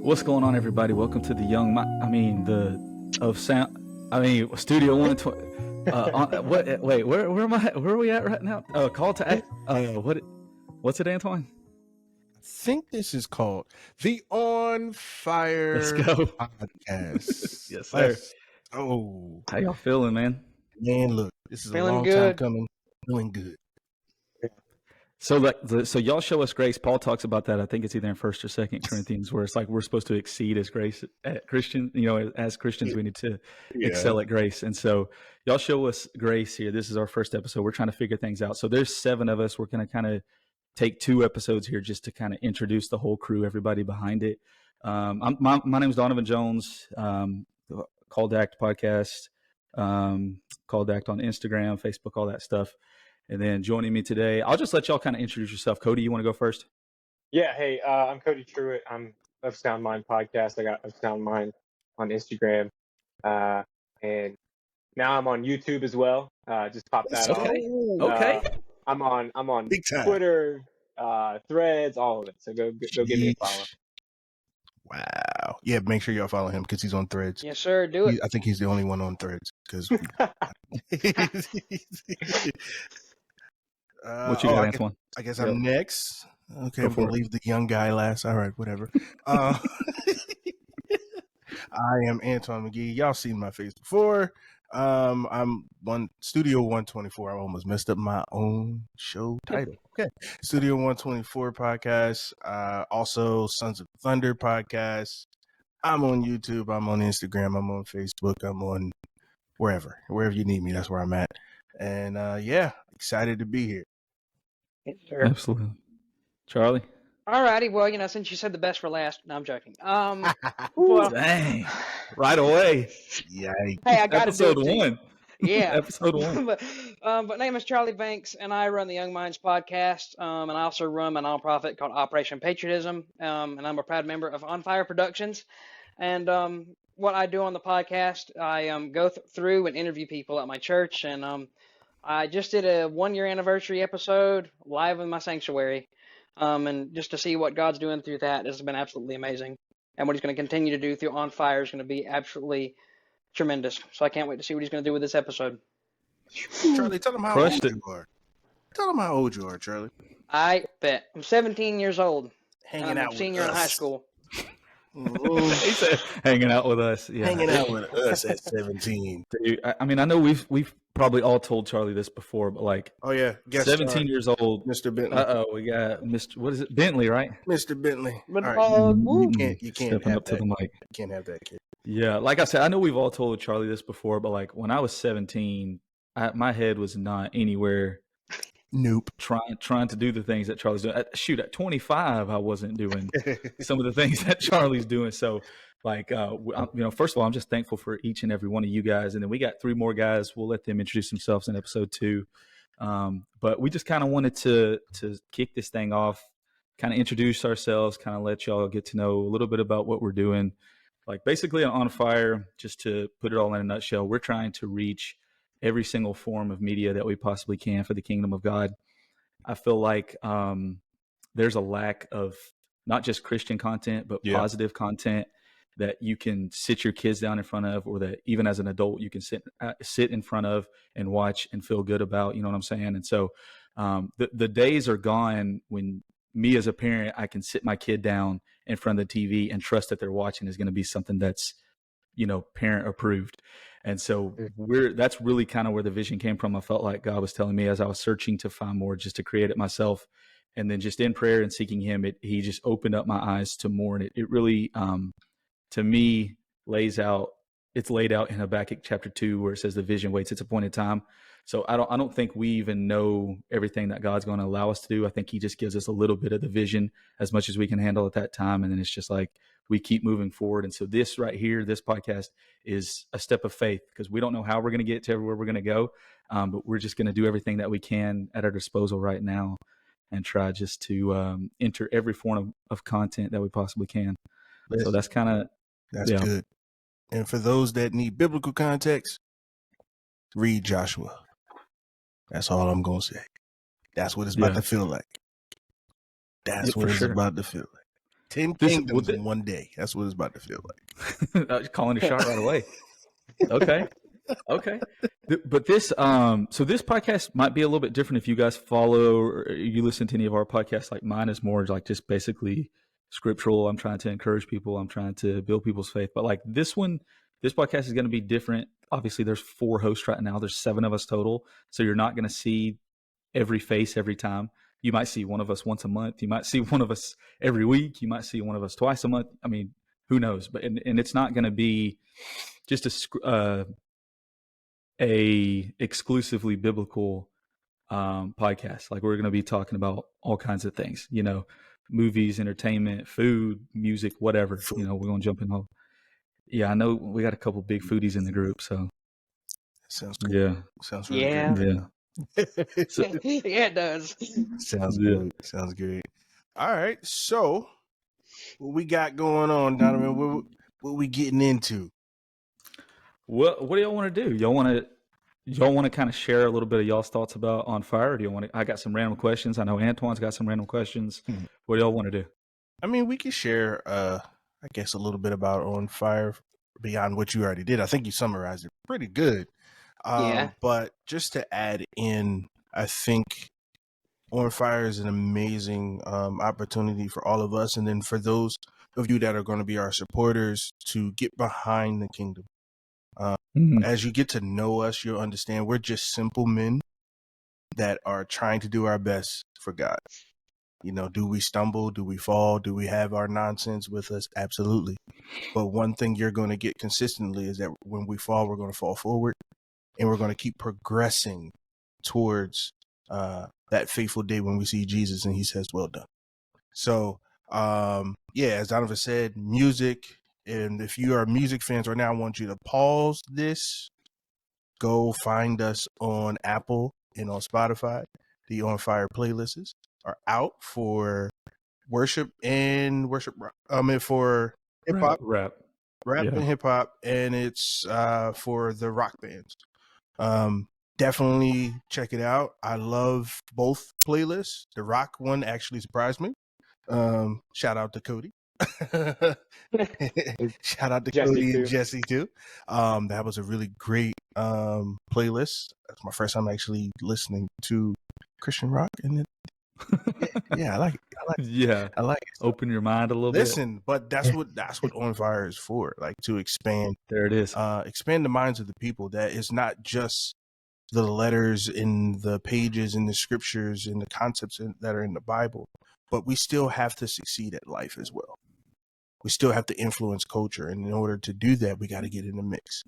What's going on, everybody? Welcome to the Studio 120. Wait, where am I? Where are we at right now? Call to act. What's it, Antoine? I think this is called the On Fire Let's go. Podcast. Yes, sir. Oh, how y'all feeling, man? Man, look, this is Feeling a long good. time coming. Feeling good. So y'all show us grace. Paul talks about that. I think it's either in 1st or 2nd Corinthians, where it's like we're supposed to exceed as grace at Christian. As Christians, we need to excel at grace. And so y'all show us grace here. This is our first episode. We're trying to figure things out. So there's 7 of us. We're going to kind of take 2 episodes here just to kind of introduce the whole crew, everybody behind it. My name is Donovan Jones. Call to Act podcast. Call to Act on Instagram, Facebook, all that stuff. And then joining me today, I'll just let y'all kind of introduce yourself. Cody, you want to go first? Yeah, hey, I'm Cody Truitt. I'm of Sound Mind Podcast. I got of Sound Mind on Instagram. And now I'm on YouTube as well. Just pop that on. Okay. I'm on Big time. Twitter, Threads, all of it. So go give me a follow. Wow. Yeah, make sure y'all follow him because he's on Threads. Yes, sir. Do it. I think he's the only one on Threads because. What you got, Antoine? I guess I'm next. Okay, I'm going to leave the young guy last. All right, whatever. I am Antoine McGee. Y'all seen my face before. I'm on Studio 124. I almost messed up my own show title. Okay. Studio 124 podcast. Also Sons of Thunder podcast. I'm on YouTube. I'm on Instagram. I'm on Facebook. I'm on wherever you need me. That's where I'm at. And excited to be here. Yes, sir. Absolutely. Charlie? Alrighty, well, since you said the best for last, no, I'm joking. Well, dang, right away. Yikes. Hey, I got Episode to do it. 1. Yeah. Episode 1. But name is Charlie Banks, and I run the Young Minds podcast, and I also run my nonprofit called Operation Patriotism, and I'm a proud member of On Fire Productions. And what I do on the podcast, I go through and interview people at my church, and I just did a 1-year anniversary episode live in my sanctuary. And just to see what God's doing through that has been absolutely amazing. And what he's going to continue to do through On Fire is going to be absolutely tremendous. So I can't wait to see what he's going to do with this episode. Charlie, tell him how old you are. Tell him how old you are, Charlie. I bet. I'm 17 years old. Hanging and I'm out a senior with in us. high school. He said, hanging out with us. Yeah. Hanging out with us at 17. Dude, I mean, I know we've probably all told Charlie this before, but like, Oh yeah, guest 17 star, years old. Mr. Bentley. We got Mr. What is it? Bentley, right? Mr. Bentley. But, All right, you can't Stepping have up to that. the mic. You can't have that kid. Yeah, like I said, I know we've all told Charlie this before, but like when I was 17, my head was not anywhere. Nope. Trying to do the things that Charlie's doing. At 25, I wasn't doing some of the things that Charlie's doing. So, like, first of all, I'm just thankful for each and every one of you guys. And then we got 3 more guys. We'll let them introduce themselves in episode 2. But we just kind of wanted to kick this thing off, kind of introduce ourselves, kind of let y'all get to know a little bit about what we're doing. Like, basically on Fire, just to put it all in a nutshell, we're trying to reach every single form of media that we possibly can for the kingdom of God. I feel like there's a lack of not just Christian content, but positive content that you can sit your kids down in front of, or that even as an adult you can sit in front of and watch and feel good about. You know what I'm saying? And so the days are gone when me as a parent, I can sit my kid down in front of the TV and trust that they're watching is going to be something that's, parent approved. And so that's really kind of where the vision came from. I felt like God was telling me as I was searching to find more, just to create it myself. And then just in prayer and seeking him, he just opened up my eyes to more. And it really, to me, it's laid out in Habakkuk chapter 2, where it says the vision waits its appointed time. So I don't think we even know everything that God's going to allow us to do. I think he just gives us a little bit of the vision, as much as we can handle at that time. And then it's just like, we keep moving forward. And so this right here, this podcast is a step of faith, because we don't know how we're going to get to everywhere we're going to go. But we're just going to do everything that we can at our disposal right now and try just to enter every form of content that we possibly can. So that's good. And for those that need biblical context, read Joshua. That's all I'm going to say. That's what it's about to feel like. That's what it's about to feel like. 10 This kingdoms in one day. That's what it's about to feel like. calling a shot right away. Okay. But this so this podcast might be a little bit different if you guys follow or you listen to any of our podcasts. Like mine is more like just basically scriptural. I'm trying to encourage people. I'm trying to build people's faith. But like this podcast is going to be different. Obviously, there's 4 hosts right now. There's 7 of us total. So you're not going to see every face every time. You might see one of us once a month. You might see one of us every week. You might see one of us twice a month. I mean, who knows? But and it's not going to be just a exclusively biblical podcast. Like we're going to be talking about all kinds of things, movies, entertainment, food, music, whatever. We're going to jump in. Yeah, I know we got a couple big foodies in the group, so Sounds good. yeah, Sounds really Yeah. good. yeah. So, Yeah, it does. Sounds Yeah. good. Sounds great. All right. So, what we got going on, Donovan? What we getting into? what do y'all want to do? Y'all want to kind of share a little bit of y'all's thoughts about On Fire? Or do you want to? I got some random questions. I know Antoine's got some random questions. What do y'all want to do? I mean, we could share, I guess, a little bit about On Fire beyond what you already did. I think you summarized it pretty good. Yeah. But just to add in, I think On Fire is an amazing opportunity for all of us. And then for those of you that are going to be our supporters to get behind the kingdom. As you get to know us, you'll understand we're just simple men that are trying to do our best for God. Do we stumble? Do we fall? Do we have our nonsense with us? Absolutely. But one thing you're going to get consistently is that when we fall, we're going to fall forward and we're going to keep progressing towards that fateful day when we see Jesus and he says, well done. So, as Donovan said, music. And if you are music fans right now, I want you to pause this, go find us on Apple and on Spotify. The On Fire playlists are out for worship and for hip hop, rap and hip hop, and it's for the rock bands. Definitely check it out. I love both playlists. The rock one actually surprised me. Shout out to Cody. Shout out to Jesse Cody too. and Jesse too. That was a really great playlist. That's my first time actually listening to Christian rock, and I like it. Yeah, I like it. Open your mind a little Listen, but that's what On Fire is for. Like to expand. There it is. Expand the minds of the people. That is not just the letters in the pages in the scriptures and the concepts that are in the Bible, but we still have to succeed at life as well. We still have to influence culture. And in order to do that, we got to get in the mix.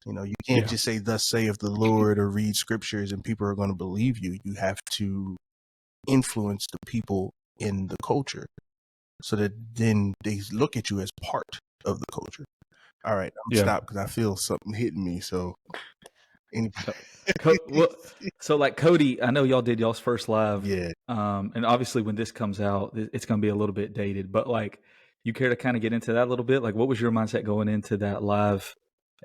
You can't just say, thus saith the Lord, or read scriptures and people are going to believe you. You have to influence the people in the culture so that then they look at you as part of the culture. All right. I'm stop because I feel something hitting me. So so like Cody, I know y'all did y'all's first live. Yeah. And obviously when this comes out, it's going to be a little bit dated, but like, you care to kind of get into that a little bit? Like, what was your mindset going into that live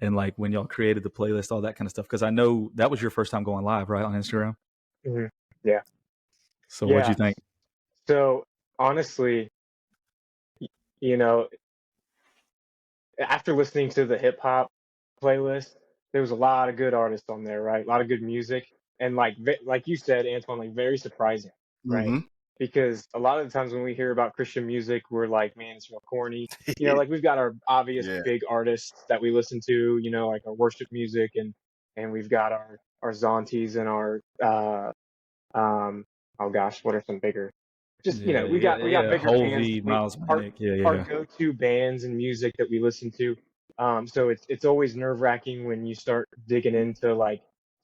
and like when y'all created the playlist, all that kind of stuff? Because I know that was your first time going live, right, on Instagram? Mm-hmm. Yeah. So what'd you think? So honestly, after listening to the hip hop playlist, there was a lot of good artists on there, right? A lot of good music. And like you said, Antoine, like very surprising, right? Mm-hmm. Because a lot of the times when we hear about Christian music, we're like, man, it's real corny. Like we've got our obvious big artists that we listen to, like our worship music, and we've got our Zonties and our oh gosh, what are some bigger? Just we got bigger Hovey, bands. Miles Minnick, Our go-to bands and music that we listen to. So it's always nerve-wracking when you start digging into like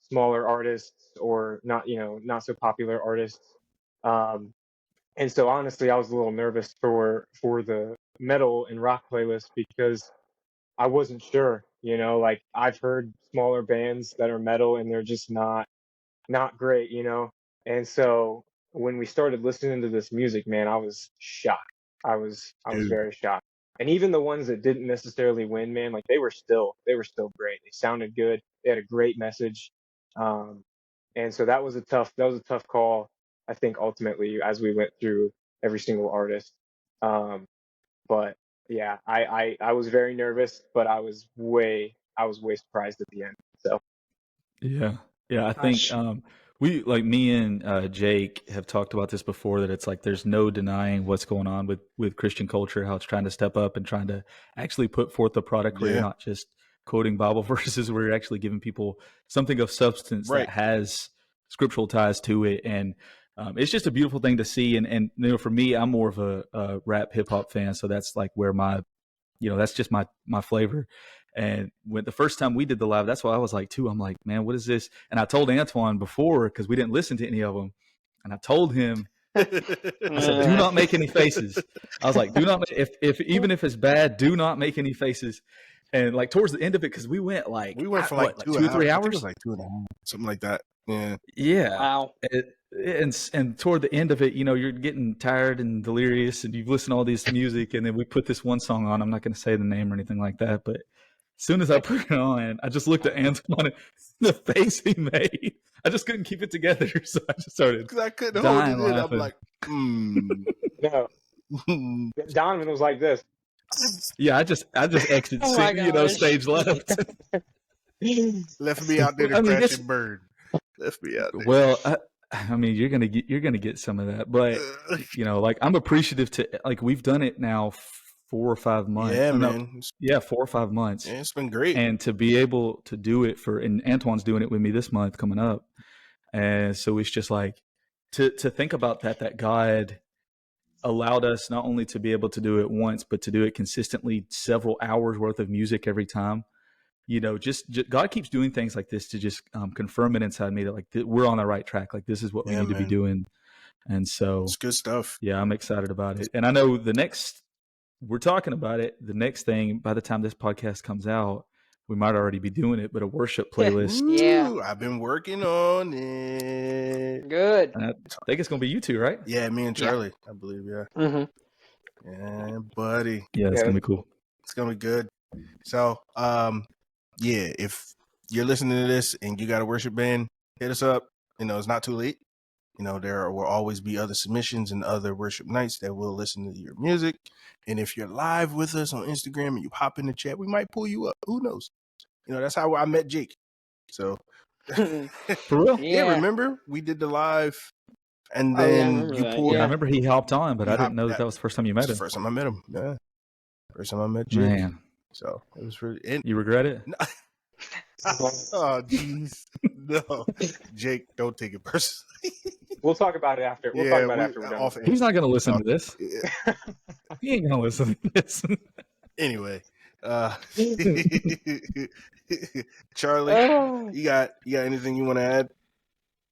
smaller artists or not so popular artists. And so honestly, I was a little nervous for the metal and rock playlist because I wasn't sure. Like I've heard smaller bands that are metal and they're just not great. And so when we started listening to this music, man, I was shocked. I was very shocked. And even the ones that didn't necessarily win, man, like they were still great. They sounded good. They had a great message. And so that was a tough call, I think, ultimately, as we went through every single artist. But yeah, I was very nervous, but I was way surprised at the end. So Yeah. Yeah. I think Gosh. me and Jake have talked about this before, that it's like there's no denying what's going on with Christian culture, how it's trying to step up and trying to actually put forth a product where you're Yeah. not just quoting Bible verses, where you're actually giving people something of substance Right. that has scriptural ties to it. And it's just a beautiful thing to see. And for me, I'm more of a rap hip hop fan. So that's like where that's just my flavor. And when the first time we did the live, that's why I was like too. I'm like, man, what is this? And I told Antoine before, because we didn't listen to any of them, and I told him, I said, do not make any faces. I was like, do not make, if even if it's bad, do not make any faces. And like towards the end of it, because we went for what, 2 2 or 3 hours. I think hours. it was like 2.5, something like that. Yeah. Yeah. Wow. And toward the end of it, you're getting tired and delirious, and you've listened to all this music, and then we put this one song on. I'm not going to say the name or anything like that, but as soon as I put it on, I just looked at Antoine, and the face he made, I just couldn't keep it together. So I just started Because I couldn't hold dying it in. laughing. I'm like, no, Donovan was like this. Yeah, I just exited, Oh my gosh. stage left. left me out there to I mean, crash this- and burn. Left me out there. Well, I mean, you're gonna get some of that, but like I'm appreciative to, like, we've done it now 4 or 5 months. Yeah, Or no, man. 4 or 5 months. Yeah, it's been great. And to be able to do it and Antoine's doing it with me this month coming up. And so it's just like to think about that God allowed us not only to be able to do it once, but to do it consistently, several hours worth of music every time. Just God keeps doing things like this to just confirm it inside me that like we're on the right track. Like this is what we need to be doing. And so it's good stuff. Yeah, I'm excited about it. And I know we're talking about it. The next thing, by the time this podcast comes out, we might already be doing it, but a worship playlist. Yeah. Ooh, I've been working on it. Good. And I think it's going to be you two, right? Yeah, me and Charlie, I believe. Yeah. Mm-hmm. Yeah, buddy. Yeah, it's going to be cool. It's going to be good. So, yeah, if you're listening to this and you got a worship band, hit us up. It's not too late. There will always be other submissions and other worship nights that will listen to your music. And if you're live with us on Instagram and you hop in the chat, we might pull you up. Who knows? That's how I met Jake. So, for real? Yeah, remember? We did the live, and Oh, yeah, I then remember you that. pulled. Yeah, I remember he hopped on, but I didn't know hopped- that was the first time you met It's him. the first time I met him. Yeah. First time I met Jake. Man, So it was really. you regret it? Oh, jeez. No. Jake, don't take it personally. We'll talk about it after. We'll talk about it after we're done. off He's not going to listen to this. Yeah. He ain't going to listen to this. Anyway, Charlie, Oh. you got anything you want to add?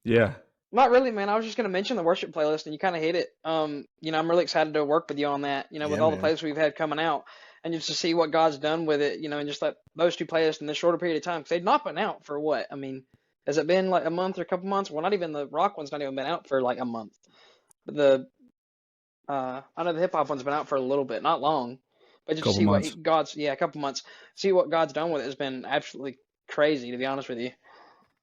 Yeah. Not really, man. I was just going to mention the worship playlist, and you kind of hit it. I'm really excited to work with you on that, with all the playlists we've had coming out, and just to see what God's done with it, and just like those two playlists in this shorter period of time, because they've not been out for what? I mean, has it been like a month or a couple months? Well, not even the rock one's not even been out for like a month. But I know the hip hop one's been out for a little bit, not long, but just to see months. what a couple months, see what God's done with it has been absolutely crazy, to be honest with you.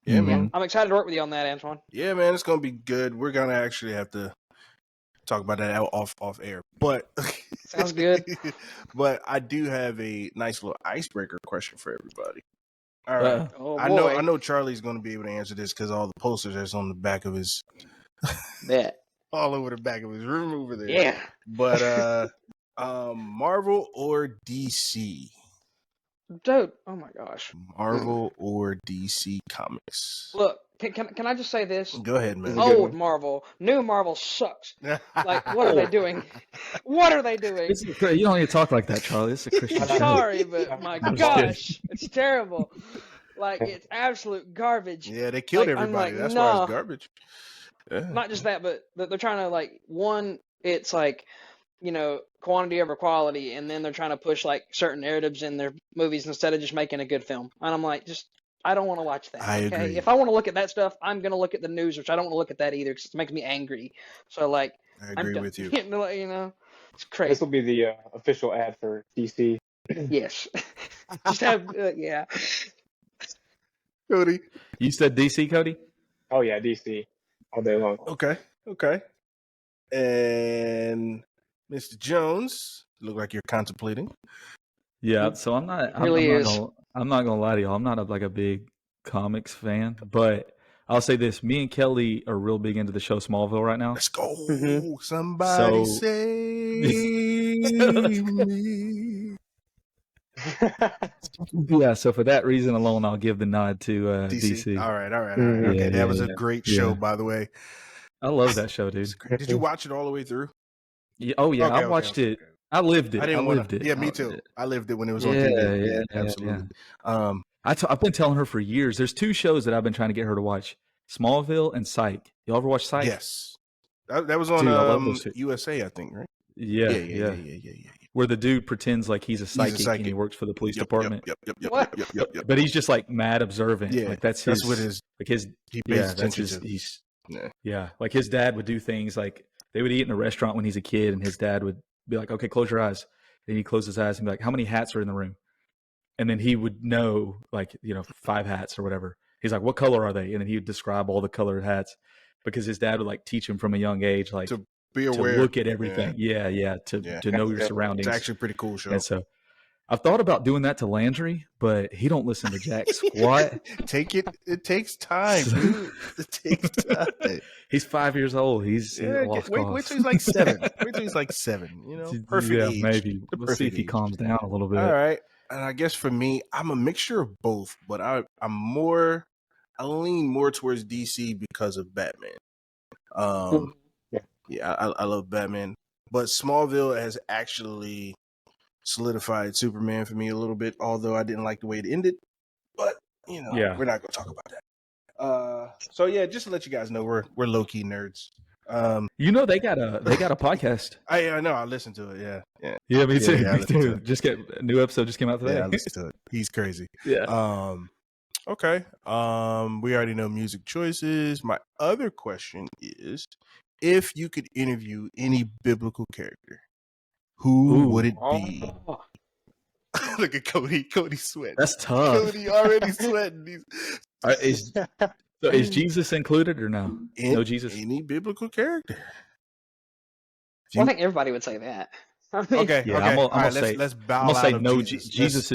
Yeah, Mhm. man. I'm excited to work with you on that, Antoine. Yeah, man, it's gonna be good. We're gonna actually have to talk about that off air, but Sounds good. But I do have a nice little icebreaker question for everybody. All right, Oh, I boy. know Charlie's gonna be able to answer this because all the posters that's on the back of his, Bet. all over the back of his room over there. Yeah. But Marvel or DC? Dude, oh my gosh. Marvel or DC Comics? Look, can I just say this? Go ahead, man. a good Old one. Marvel, new Marvel sucks. Like, what are they doing? What are they doing? You don't need to talk like that, Charlie. It's a Christian I'm show. sorry, but my I'm just gosh, it's terrible. Like, it's absolute garbage. Yeah, they killed Like, I'm everybody. like, That's why nah. it's garbage. Yeah. Not just that, but they're trying to, like, one, it's like, quantity over quality, and then they're trying to push, like, certain narratives in their movies instead of just making a good film. And I'm like, I don't want to watch that. I agree. If I want to look at that stuff, I'm going to look at the news, which I don't want to look at that either because it makes me angry. So, like, I I'm agree done. with you. It's This crazy. will be the official ad for DC. Yes. Just have, yeah. Cody. You said DC, Cody? Oh yeah, DC all day long. Okay. And Mr. Jones, Look like you're contemplating. Yeah, so I'm not. I'm Really not is. gonna. I'm not gonna lie to y'all. I'm not like a big comics fan, but I'll say this: me and Kelly are real big into the show Smallville right now. Let's go. Mhm. Somebody So- save me. Yeah, so for that reason alone, I'll give the nod to DC. All right. Mhm. Okay, Yeah, that was a yeah, great yeah. show, by the way. I love that show, dude. It's great. Did you watch it all the way through? Yeah, oh yeah, I watched it. Okay. I lived it. I didn't lived want to. it. Yeah, me I too. lived it. I lived it when it was on Yeah, TV. yeah, Absolutely. I've been telling her for years. There's two shows that I've been trying to get her to watch: Smallville and Psych. Y'all ever watch Psych? Yes, that was on Dude, I love those two. USA, I think, right? Yeah. Where the dude pretends like he's a psychic, and he psychic. work for the police department. Yep. But he's just like mad observant. Yeah, like that's what his. yeah, He pays that's attention his. to. He's Yeah. yeah, like his dad would do things like they would eat in a restaurant when he's a kid, and his dad would be like, "Okay, close your eyes." And he'd close his eyes and be like, "How many hats are in the room?" And then he would know, like 5 hats or whatever. He's like, "What color are they?" And then he would describe all the colored hats because his dad would like teach him from a young age, like To be to aware. look at everything. Yeah, to know your surroundings. It's actually a pretty cool show. And so I've thought about doing that to Landry, but he don't listen to jack squat. Take it. It takes time, dude. It takes time. He's 5 years old. He's lost wait cause. till he's like 7. Wait till he's like 7. Perfect age. Maybe. The We'll see if perfect he age. calms down a little bit. All right. And I guess for me, I'm a mixture of both, but I lean more towards DC because of Batman. Yeah, I love Batman, but Smallville has actually solidified Superman for me a little bit, although I didn't like the way it ended. But we're not going to talk about that. So yeah, just to let you guys know, we're low key nerds. They got a podcast. I know. I listened to it. Yeah. Yeah, me too. Yeah, me too. A new episode just came out today. Yeah, I listened to it. He's crazy. Yeah. Okay. We already know music choices. My other question is, if you could interview any biblical character, who would it be? Oh. Look at Cody. Cody sweating. That's tough. Cody already sweating. Is Jesus included or no? No Jesus. Any biblical character. Well, I think everybody would say that. I mean, Okay. Yeah, okay. I'm All gonna right, say let's bow I'm gonna out say of no. Jesus. Jesus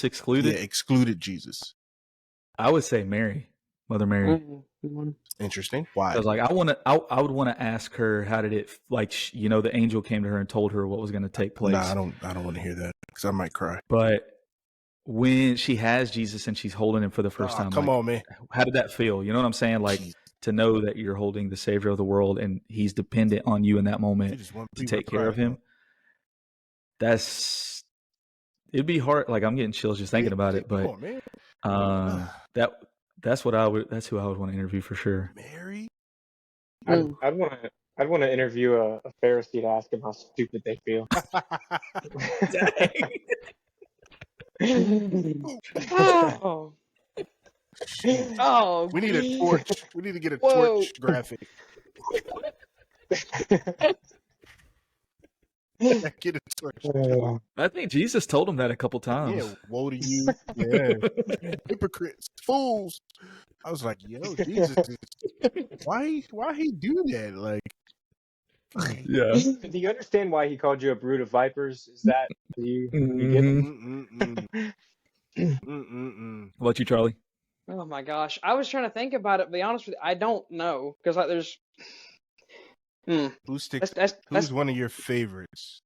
excluded. Yeah, excluded Jesus. I would say Mary, Mother Mary. Interesting. Why? Because like I would want to ask her how did it the angel came to her and told her what was going to take place. Nah, I don't want to hear that because I might cry. But when she has Jesus and she's holding him for the first time, come on, man. How did that feel? You know what I'm saying? Like to know that you're holding the Savior of the world and He's dependent on you in that moment to take care of Him. It'd be hard. Like I'm getting chills just thinking about it. But that's who I would want to interview for sure. Mary. I'd want to interview a Pharisee to ask him how stupid they feel. Oh, we need a torch. We need to get a torch graphic. Get a torch. I think Jesus told him that a couple times. Yeah, woe to you. Yeah. Hypocrites, fools. I was like, yo, Jesus, why he do that? Like, yeah. Do you understand why he called you a brood of vipers? Is that you get it? What about you, Charlie? Oh my gosh, I was trying to think about it. To be honest with you, I don't know because like there's. Who sticks? Who's one of your favorites?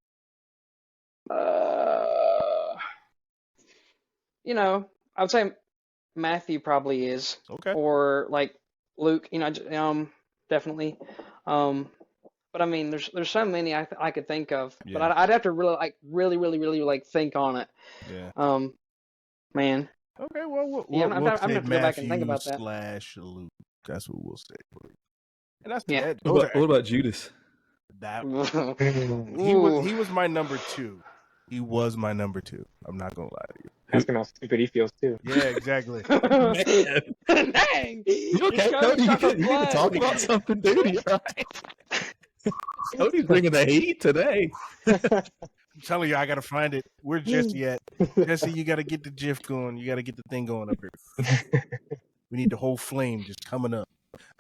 I would say Matthew probably is. Okay. Or like Luke, definitely. But I mean, there's so many I could think of, but I'd have to really think on it. Yeah. Man. Okay. Well, I'm we'll gonna say have to go back and think about that. /Luke. That's what we'll say. And that's what about Judas? He was my number 2. He was my number 2. I'm not gonna lie to you. Ask him how stupid he feels too. Yeah, exactly. Dang. You okay, Cody? You can talk about something, dude. Right? Cody's bringing the heat today. I'm telling you, I gotta find it. Where's Jesse at? Jesse, you gotta get the GIF going. You gotta get the thing going up here. We need the whole flame just coming up.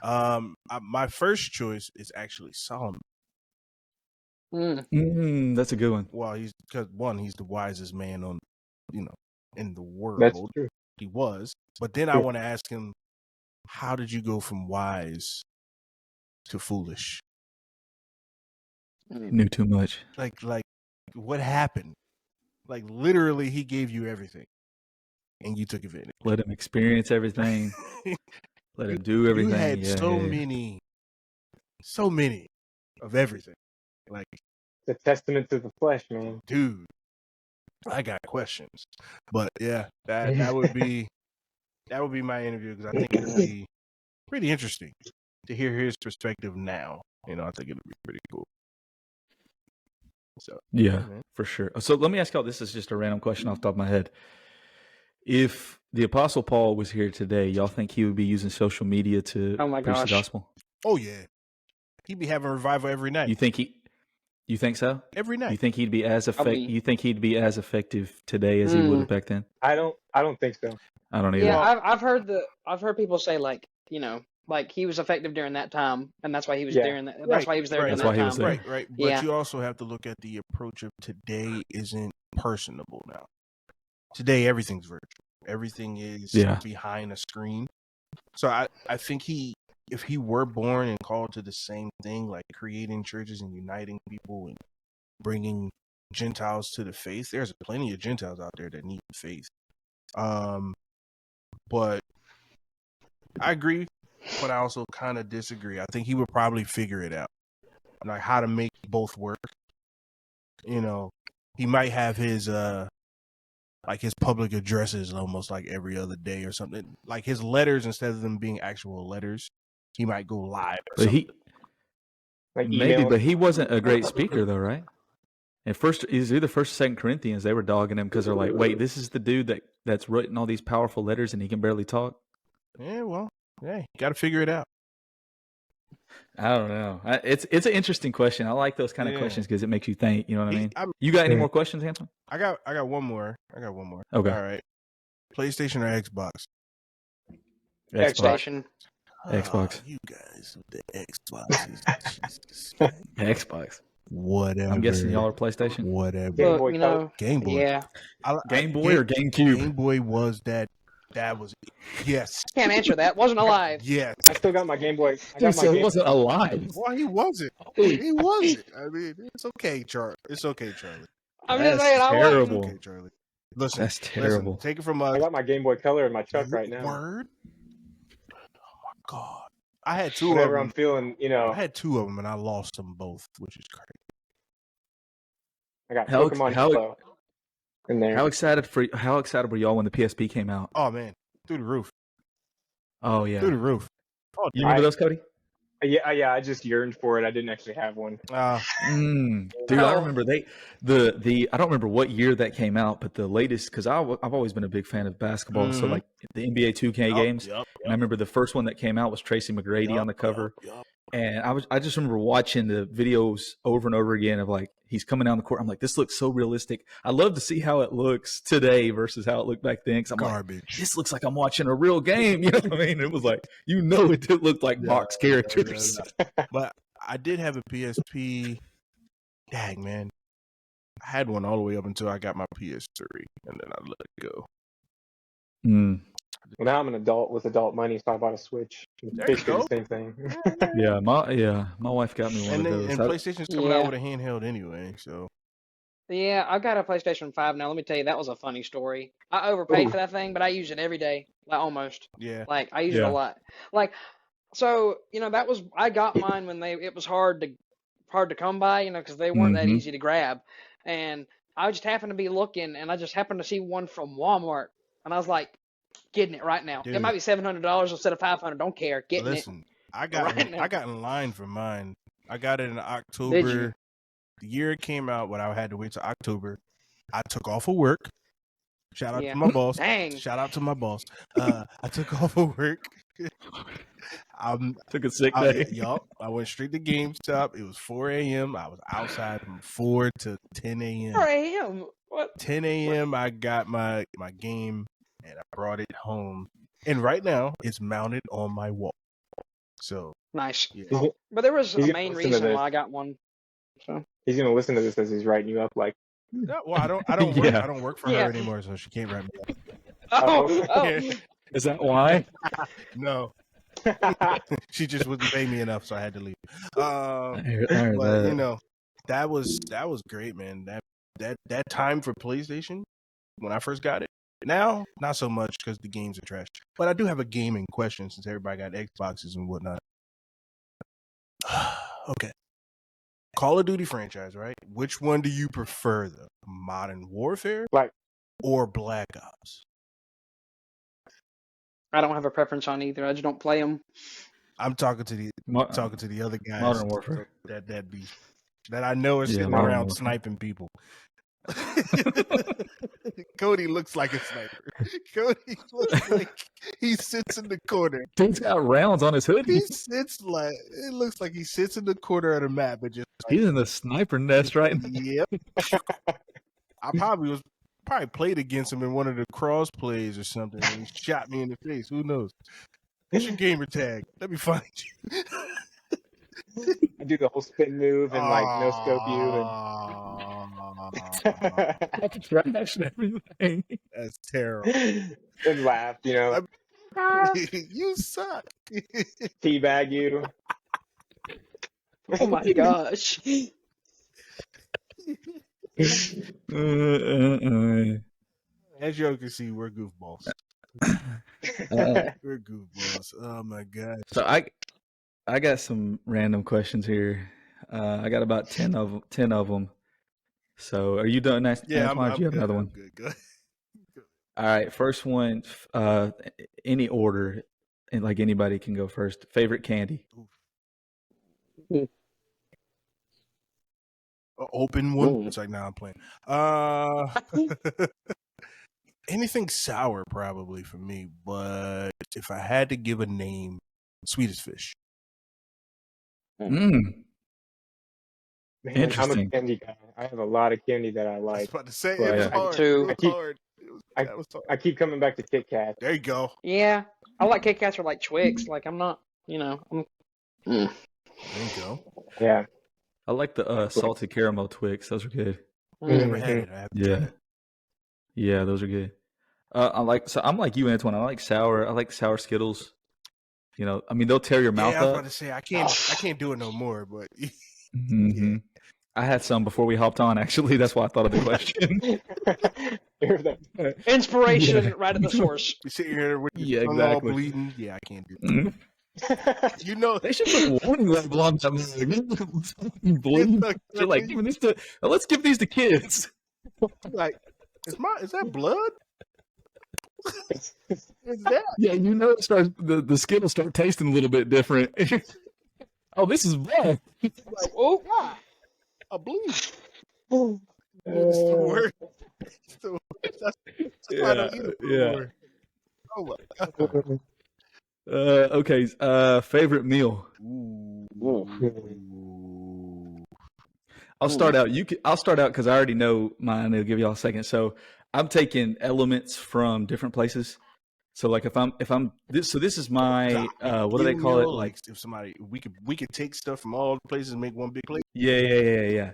My first choice is actually Solomon. Mm. That's a good one. Well, he's the wisest man on, in the That's world. true. He was. But then I want to ask him, how did you go from wise to foolish? He knew too much. Like what happened? Like literally, he gave you everything, and you took advantage. Let him experience everything. Let him do everything. You had yeah, so many of everything. Like, It's a testament to the flesh, man. dude, I got questions. But yeah, that would be my interview, because I think it would be pretty interesting to hear his perspective now. I think it would be pretty cool. So yeah, man. for sure. So let me ask y'all. This is just a random question off the top of my head. If the Apostle Paul was here today, y'all think he would be using social media to Oh my preach the gosh. gospel? Oh yeah, he'd be having revival every night. You think so? Every night. You think he'd be as Probably. You think he'd be as effective today as he would have back then? I don't think so. I don't either. Yeah, I've heard people say like he was effective during that time, and that's why he was doing that. That's why he was there during That's that why he time. was there. Right. But Yeah. you also have to look at the approach of today isn't personable now. Today, everything's virtual. Everything is behind a screen. So I think if he were born and called to the same thing, like creating churches and uniting people and bringing Gentiles to the faith, there's plenty of Gentiles out there that need faith. But I agree, but I also kind of disagree. I think he would probably figure it out, like how to make both work. He might have his his public addresses almost like every other day or something. Like his letters, instead of them being actual letters, he might go live. But Like but he wasn't a great speaker though, right? And is either First or Second Corinthians, they were dogging him because they're like, wait, this is the dude that's written all these powerful letters and he can barely talk. Yeah, well, you got to figure it out. I don't know. It's an interesting question. I like those kind of questions because it makes you think. You know what I mean? You got any more questions, Anton? I got one more. Okay. All right. PlayStation or Xbox? PlayStation. Xbox. You guys with the Xbox. Xbox. Whatever. I'm guessing y'all are PlayStation. Whatever. Game Boy Color. Game Boy. Yeah. Game Boy or GameCube? Game Boy was that. That was yes. Can't answer that. Wasn't alive. Yes. I still got my Game Boy. It wasn't alive. Why he wasn't? He wasn't. I mean, it's okay, Charlie. It's okay, Charlie. I'm just saying I wasn't. Terrible. Okay, Charlie. Listen, That's terrible. Take it from us. I got my Game Boy Color in my truck right now. Word. Oh my God. I had two Whenever of them. I'm feeling, I had two of them and I lost them both, which is crazy. I got Pokemon Yellow in there. How excited were y'all when the PSP came out? Oh man, through the roof. Oh yeah, Through the roof. Oh, you remember those, Cody? Yeah. I just yearned for it. I didn't actually have one. Dude, I remember I don't remember what year that came out, but the latest, because I've always been a big fan of basketball, so like the NBA 2K games. And I remember the first one that came out was Tracy McGrady on the cover. And I just remember watching the videos over and over again of like he's coming down the court. I'm like, this looks so realistic. I love to see how it looks today versus how it looked back then. Because I'm like, this looks like I'm watching a real game. You know what I mean? It was like, it looked like box characters. But I did have a PSP. Dang, man. I had one all the way up until I got my PS3, and then I let it go. Well, now I'm an adult with adult money, so I bought a Switch. Basically the same thing. My wife got me one of those. And PlayStation's coming out with a handheld anyway, so. Yeah, I've got a PlayStation 5 now. Let me tell you, that was a funny story. I overpaid for that thing, but I use it every day, like almost. Yeah. Like I use it a lot. Like, so I got mine when it was hard to come by, because they weren't that easy to grab, and I just happened to be looking, and I just happened to see one from Walmart, and I was like, getting it right now. Dude. It might be $700 instead of $500. Don't care. Listen, I got in line for mine. I got it in October. Did you? The year it came out, but I had to wait till October. I took off of work. Shout out to my boss. Dang. Shout out to my boss. I took off of work. Took a sick day. I went straight to GameStop. It was 4 a.m. I was outside from 4 to 10 a.m. 4 a.m. What? 10 a.m. I got my game and I brought it home. And right now it's mounted on my wall. So nice. Yeah. But there was a main reason why I got one. So He's gonna listen to this as he's writing you up. Like, No, well, I don't work. Yeah. I don't work for Yeah. her anymore, so she can't write me up. Oh. Is that why? No, she just wouldn't pay me enough, so I had to leave. I heard But that. you know, that was great, man. That time for PlayStation when I first got it. Now, not so much because the games are trash. But I do have a gaming question since everybody got Xboxes and whatnot. Okay. Call of Duty franchise, right? Which one do you prefer, though? Modern Warfare like, or Black Ops? I don't have a preference on either. I just don't play them. I'm talking to the other guys. Modern Warfare. That be that I know are Yeah, sitting Modern around Warfare. sniping people. Cody looks like a sniper. Cody looks like he sits in the corner. Dude's got rounds on his hoodie. He sits like it looks like he sits in the corner of the map and just like, He's in the sniper nest right now. yep. I probably played against him in one of the cross plays or something, and he shot me in the face. Who knows? What's your gamer tag? Let me find you. I do the whole spin move and like no scope you That's trash and everything. That's terrible. and laugh, you know, You suck. teabag you. Oh my gosh. As y'all can see, we're goofballs. Uh, We're goofballs. Oh my god. So I got some random questions here. I got about 10 of them. So are you done, Yeah, Antoine? I'm Do you have good. another I'm one? good. Go ahead. All right, first one. Any order, and like anybody can go first. Favorite candy? Open one. Ooh. It's like, nah, I'm playing. Anything sour probably for me, but if I had to give a name, Swedish Fish. Mm. Man, I'm Interesting. a candy guy. I have a lot of candy that I I was like. about to say Well, it was yeah. hard. Too. It was hard. That was hard. I keep coming back to Kit Kat. There you go. Yeah. I like Kit Kats or like Twix. Like I'm not, I'm There you go. Yeah. I like the salted caramel Twix. Those are good. Never had it. I have to try Yeah, it. yeah, those are good. I'm like you, Antoine. I like sour Skittles. You know, I mean, they'll tear your mouth Yeah, I was up. about to say I can't do it no more, but Mhm. I had some before we hopped on. Actually, that's why I thought of the question. Hear that? inspiration Yeah. right at the source. you sit here with your Yeah, tongue all exactly. bleeding. Yeah, I can't do it. Mhm. You know, They should put a warning label on them. Bleed. You're like, giving this to. Let's give these to kids. like, is that blood? Is that? Yeah, you know, it starts the Skittles start tasting a little bit different. Oh, this is bad. Like, Oh, I bleed. It's Uh, the worst. It's the worst. That's why I don't eat it Yeah. anymore. Oh my god. Okay. Favorite meal. I'll start out. I'll start out because I already know mine. It'll give y'all a second. So I'm taking elements from different places. So like if I'm this. So this is my what do they call it? Like if somebody we could take stuff from all the places and make one big plate. Yeah.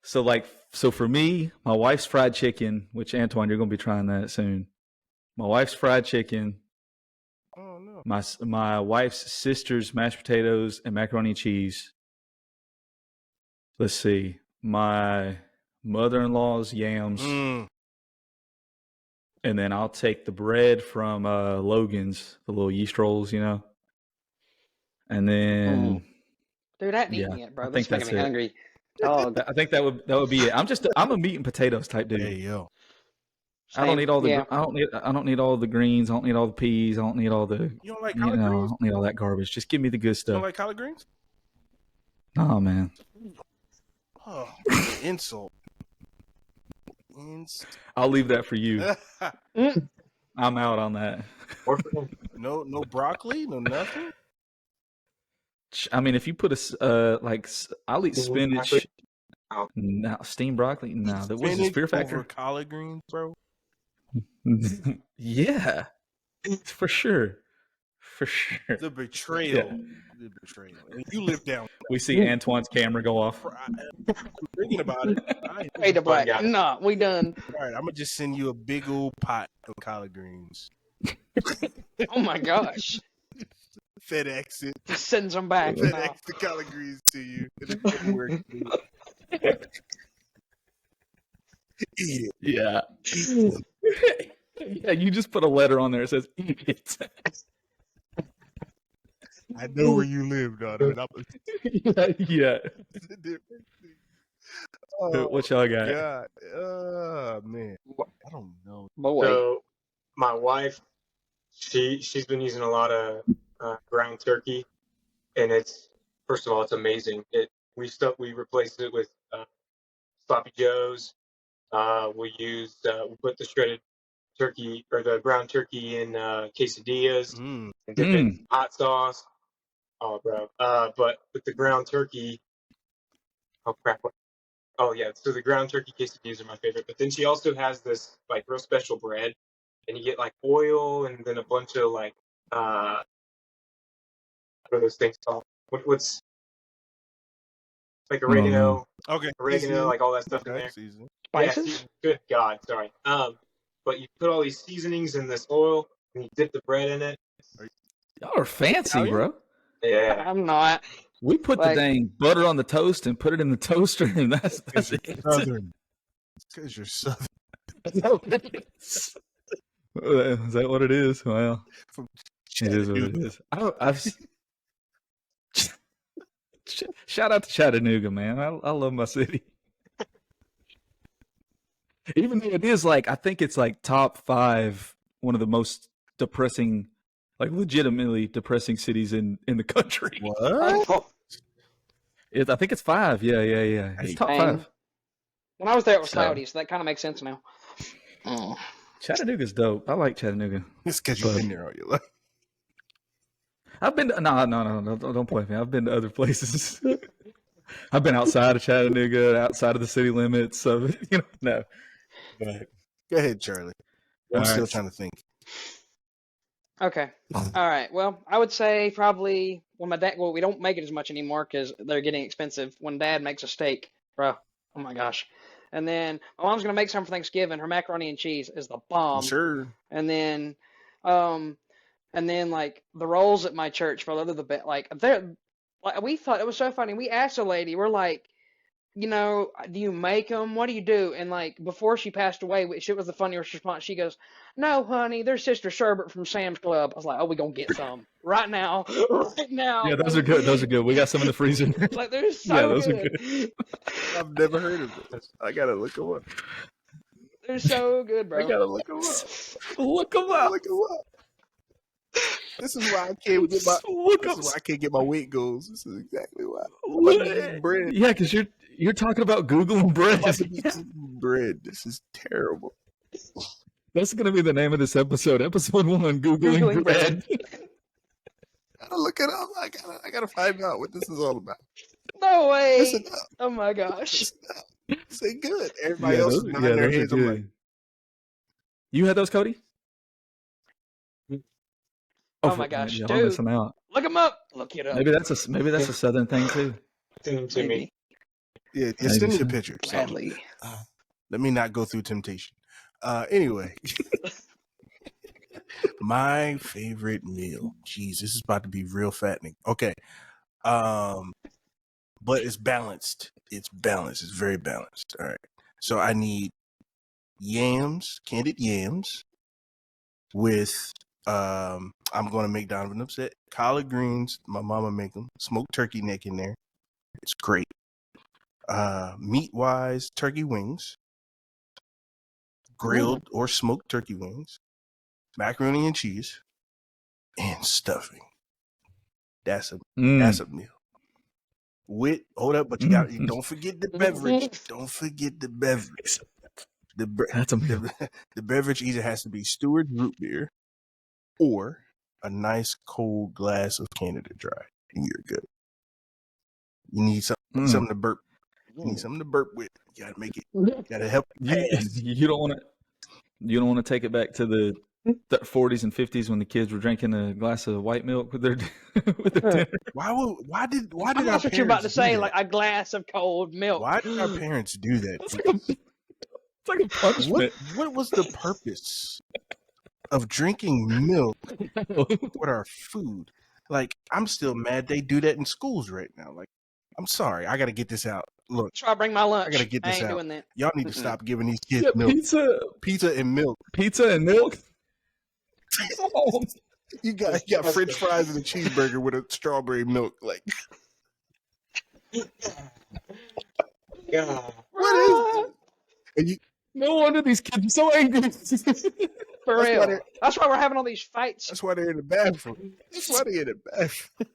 So for me, my wife's fried chicken, which Antoine, you're gonna be trying that soon. My wife's fried chicken. Oh no. My wife's sister's mashed potatoes and macaroni and cheese. Let's see. My mother-in-law's yams. And then I'll take the bread from Logan's, the little yeast rolls, you know. And then dude, I haven't Yeah, eaten yet, bro. I This think is making that's me it. hungry. Dog. I think that would be it. I'm a meat and potatoes type dude. Hey yo. I don't need all the Yeah. I don't need all the greens. I don't need all the peas. I don't need all the You don't like I collard greens? don't need all that garbage. Just give me the good You don't stuff. like collard greens? Oh man. Oh, insult. I'll leave that for you. I'm out on that. No broccoli, no nothing. I mean, if you put I'll eat spinach. Oh. No, steamed broccoli. No, that was Spinach Fear over Factor. collard greens, bro. Yeah, for sure. For sure. The betrayal. The betrayal. And you live down. We see Antoine's camera go off. I'm thinking about it. Fade to black. guy. Nah, we done. All right, I'm gonna just send you a big old pot of collard greens. Oh my gosh. FedEx it. Just sends them back. Nah. FedEx the collard greens to you. And it works. Eat it. Yeah. Yeah, you just put a letter on there that says eat it. I know where you live, Donovan. Yeah. Oh, What y'all got? God. Oh, man. I don't know. Boy. So my wife, she's been using a lot of ground turkey, and it's, first of all, it's amazing. We replaced it with sloppy joes. We put the shredded turkey or the ground turkey in quesadillas and dip it in hot sauce. Oh, bro. But with the ground turkey, oh crap. Oh yeah, so the ground turkey quesadillas are my favorite. But then she also has this like real special bread, and you get like oil and then a bunch of like what are those things called? What's like oregano? Okay. Oregano, like all that stuff in there. Season. Spices? Yeah, good God, sorry. But you put all these seasonings in this oil, and you dip the bread in it. Y'all are fancy, bro. Yeah. I'm not. We put the dang butter on the toast and put it in the toaster, and that's it. Southern. Because you're Southern. Is that what it is? Well, it is what it is. Shout out to Chattanooga, man. I love my city. Even though it is like, I think it's like top 5, one of the most depressing, like legitimately depressing cities in the country. What? I think it's 5. Yeah. It's top 5. When I was there, it was cloudy, so that kind of makes sense now. Chattanooga's dope. I like Chattanooga. It's because you've been there all your life. I've been to, no, don't point at me. I've been to other places. I've been outside of Chattanooga, outside of the city limits. So, no. Go ahead, Charlie. I'm still trying to think. Okay. All right. Well, I would say probably when my dad, we don't make it as much anymore because they're getting expensive. When Dad makes a steak, bro, oh my gosh. And then my mom's going to make some for Thanksgiving. Her macaroni and cheese is the bomb. Sure. And then like the rolls at my church for the bit, like we thought it was so funny. We asked a lady, we're like, do you make them? What do you do? And like before she passed away, it was the funniest response. She goes, "No, honey, they're Sister Schubert from Sam's Club." I was like, "Oh, we gonna get some right now, right now." Yeah, those are good. We got some in the freezer. Like they're so those good. are good. I've never heard of this. I gotta look them up. They're so good, bro. I gotta look them up. Look them up. Look them up. This is why I can't get my weight goals. This is exactly why. Bread. Yeah, because you're talking about Googling bread. Bread. This is terrible. That's gonna be the name of this episode. Episode 1: Googling bread. I gotta look it up. I gotta find out what this is all about. No way. Listen up. Oh my gosh. Say good. Everybody else is nodding their heads. I'm like, you had those, Cody? Oh my gosh, y'all dude! missing out. Look them up. Look it up. Maybe that's a Southern thing too. Send them to me. Yeah, send me a picture. Sadly. Let me not go through temptation. Anyway, my favorite meal. Jeez, this is about to be real fattening. Okay, but it's balanced. It's balanced. It's very balanced. All right. So I need yams, candied yams, with I'm gonna make Donovan upset. Collard greens, my mama make them. Smoked turkey neck in there. It's great. Meat wise, turkey wings, grilled or smoked turkey wings, macaroni and cheese, and stuffing. That's a meal. Hold up, but you don't forget the beverage. Don't forget the beverage. That's a meal. The beverage either has to be Stewart's root beer or a nice cold glass of Canada Dry, and you're good. You need something to burp. You need something to burp with. You gotta make it. You gotta help. You don't want to take it back to the 40s and 50s when the kids were drinking a glass of white milk with their with their dinner. Why did I our thought what you were about to parents say, do that? like a glass of cold milk. Why did our parents do that? It's like a punishment. What was the purpose of drinking milk with our food? Like, I'm still mad they do that in schools right now. Like, I'm sorry, I got to get this out. Look, That's why I bring my lunch. I got to get this ain't out. doing that. Y'all need to stop giving these kids Yeah, milk. pizza And milk. and milk. You got French fries and a cheeseburger with a strawberry milk. Like, God. what is this? And you, No wonder these kids are so angry. For That's why real. That's why we're having all these fights. that's why they're in the bathroom. That's why they're in the bathroom.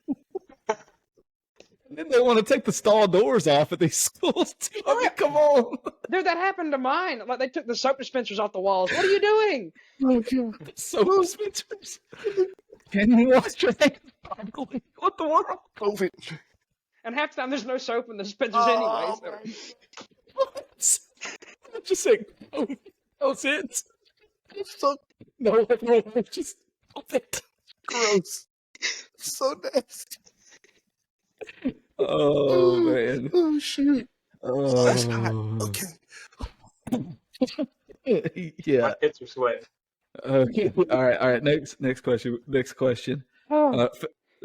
And then they want to take the stall doors off at these schools too. I mean, come on. Dude, that happened to mine. Like, they took the soap dispensers off the walls. What are you doing? Oh god. So dispensers. Can you wash your hands properly? What the world? COVID. And half the time, there's no soap in the dispensers Oh, anyway. So. What? I'm just saying. Oh, that's it. So No, just gross. So nasty. Oh man. Oh shoot. That's hot. Oh. Okay. Yeah. My tits are sweating. Okay. All right. Next question. Oh.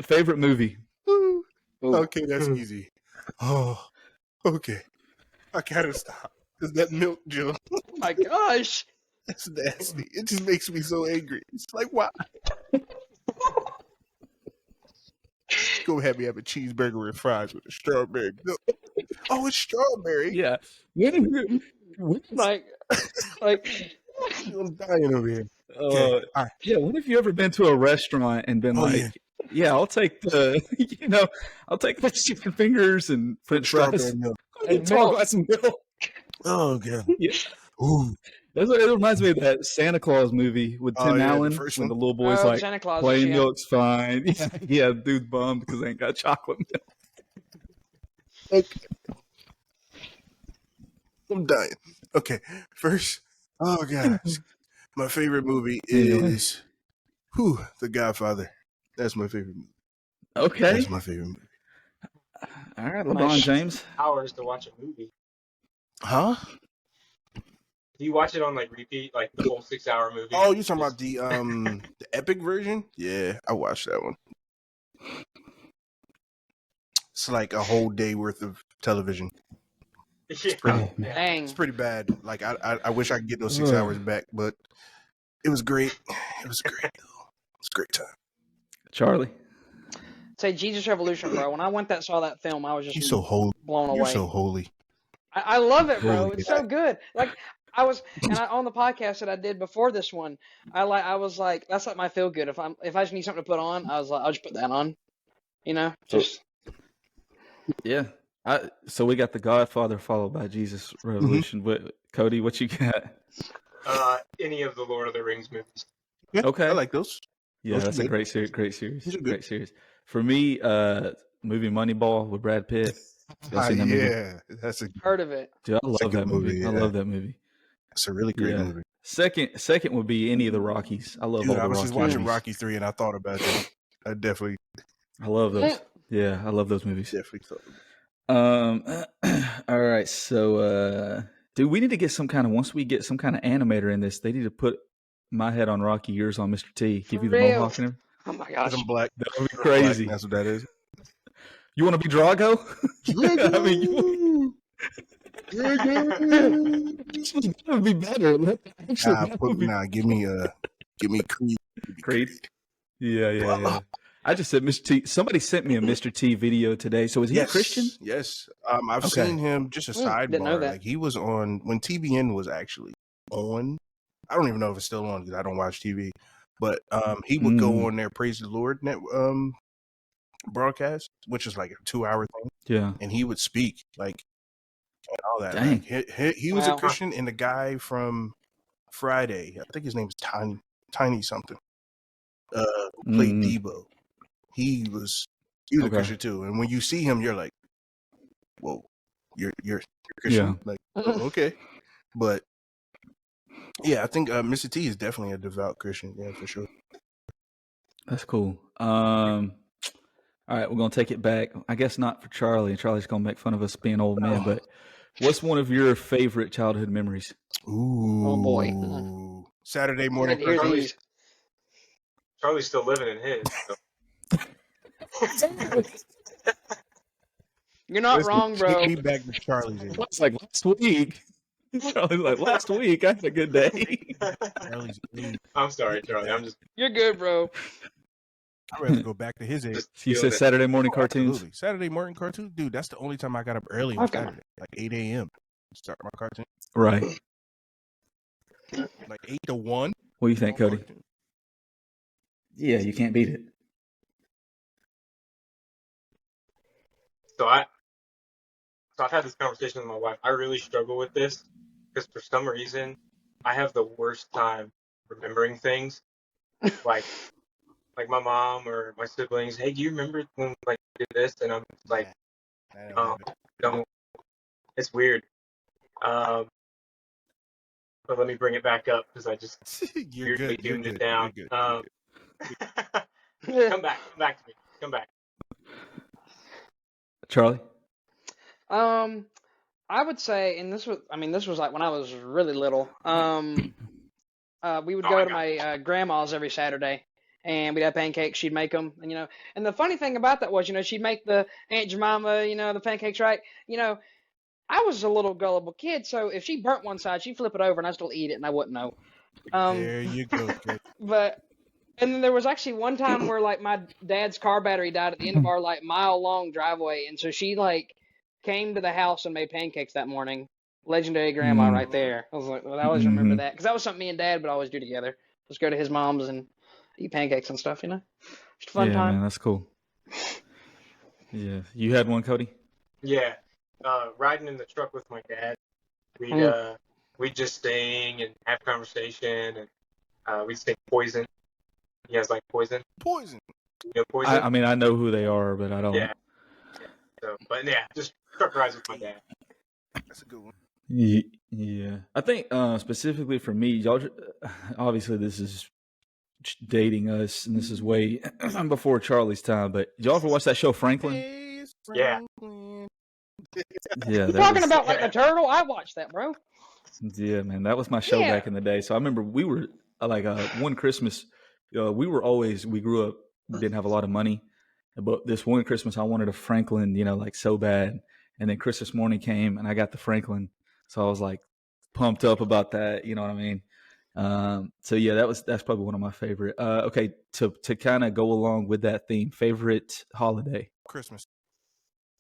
Favorite movie. Ooh. Okay, that's easy. Oh, okay. I gotta stop. Cause that milk junk, My gosh. that's nasty. It just makes me so angry. It's like, why? Go have me have a cheeseburger with fries with a strawberry milk. Oh, it's strawberry. Yeah. When Like, I'm dying over here. all All right. yeah. When have you ever been to a restaurant and been Oh, like, yeah. yeah, I'll take the, I'll take the chicken fingers and French Strawberry fries milk. and tall glass of milk. Oh god. Yeah. Ooh. It reminds me of that Santa Claus movie with Oh, Tim yeah, the Allen first when one. the little boy's oh, like, Santa Claus. plain Yeah. milk's fine. Yeah, dude's bummed because they ain't got chocolate milk. Okay. I'm dying. Okay. First, oh gosh. My favorite movie is The Godfather. That's my favorite movie. Okay. That's my favorite movie. All right, LeBron Nice. James. Hours to watch a movie. Huh? Do you watch it on like repeat, like the whole 6-hour movie? Oh, you talking about the epic version? Yeah, I watched that one. It's like a whole day worth of television. Yeah. Oh, man. Dang. It's pretty bad. Like I wish I could get those 6 hours back, but it was great. It was great. It's a great time. Charlie. Say Jesus Revolution, bro. When I saw that film, I was just You're so holy. blown away. You're so holy. I love it, bro. Holy It's so good. Like on the podcast that I did before this one, I was like, that's like my feel good. If I just need something to put on, I was like, I'll just put that on. Just Yeah. So we got The Godfather followed by Jesus Revolution. Cody, what you got? Any of the Lord of the Rings movies. Yeah, Okay. I like those. Yeah, Those are that's a good. great series. Great series. Those are good. Great series. For me, movie Moneyball with Brad Pitt. Y'all seen that movie? Yeah, that's a heard of it. Dude, I love Second that movie. movie, I yeah. love that movie. It's a really great Yeah. movie. Second would be any of the Rockies. I love Dude, all I the was Rocky just watching movies. Rocky 3 and I thought about that. I definitely I love those. Yeah, I love those movies. thought about All right, so dude, we need to get once we get some kind of animator in this, they need to put my head on Rocky, yours on Mr. T, give For you the real. mohawk and everything. Oh my it. gosh. I'm black. That would be I'm black, crazy. and that's what that is. You want to be Drago? I mean, that would be better. Give me Creed. Creed. Yeah. I just said Mr. T. Somebody sent me a Mr. T video today. So is he a Christian? Yes. I've Okay. seen him. Just a Didn't know sidebar. that. Like he was on when TBN was actually on. I don't even know if it's still on because I don't watch TV. But he would go on their Praise the Lord broadcast, which is like a 2-hour thing, Yeah. and he would speak like and all that. Dang. Like, he was a Wow. Christian, and the guy from Friday, I think his name's Tiny something, played Debo. He was a Christian too, and when you see him, you're like, "Whoa, you're Christian." Yeah. Like, oh, okay, but Yeah, I think Mr. T is definitely a devout Christian. Yeah, for sure. That's cool. All right, we're gonna take it back. I guess not for Charlie. Charlie's gonna make fun of us being old men, but what's one of your favorite childhood memories? Ooh. Oh boy. Saturday morning Hear cartoons. these. Charlie's still living in his. So. You're not Listen, wrong, bro. Take me back to Charlie's age. It's like last week. Charlie's like, last week I had a good day. Charlie's age. I'm sorry, Charlie. I'm just. You're good, bro. I'd rather go back to his age. just You feeling said it. Saturday morning cartoons? Absolutely. Saturday morning cartoons? Dude, that's the only time I got up early on Okay. Saturday. Like 8 a.m. Start my cartoon. Right. Like 8 to 1. What do you think, Cody? Cartoon. Yeah, you can't beat it. So I've had this conversation with my wife. I really struggle with this because for some reason I have the worst time remembering things. Like my mom or my siblings. Hey, do you remember when we did this? And I'm like, I don't have it. don't. It's weird. But let me bring it back up because I just You're weirdly good. You're tuned it good. down. You're good. Come back to me. Come back. Charlie? I would say, and this was like when I was really little. We would go to my grandma's every Saturday, and we'd have pancakes. She'd make them, and and the funny thing about that was, she'd make the Aunt Jemima, the pancakes right. I was a little gullible kid, so if she burnt one side, she'd flip it over, and I'd still eat it, and I wouldn't know. There you go. Kid. And then there was actually one time where my dad's car battery died at the end of our mile-long driveway, and so she came to the house and made pancakes that morning. Legendary grandma right there. I was like, well, I always remember that because that was something me and Dad would always do together. Just go to his mom's and eat pancakes and stuff. Just a fun time. Man, that's cool. Yeah, you had one, Cody? Yeah, riding in the truck with my dad. We'd just sing and have conversation, and we'd sing Poison. You guys like Poison? Poison. Poison? I mean, I know who they are, but I don't. Yeah. So, but yeah, just truck rides with my dad. That's a good one. Yeah. I think specifically for me, y'all, obviously this is dating us, and this is way before Charlie's time, but y'all ever watch that show Franklin? Yeah. Yeah. You talking about the turtle? I watched that, bro. Yeah, man, that was my show back in the day. So I remember we were one Christmas, we grew up, didn't have a lot of money, but this one Christmas I wanted a Franklin, so bad. And then Christmas morning came and I got the Franklin. So I was pumped up about that. You know what I mean? So yeah, that's probably one of my favorite. Okay. To kind of go along with that theme, favorite holiday? Christmas.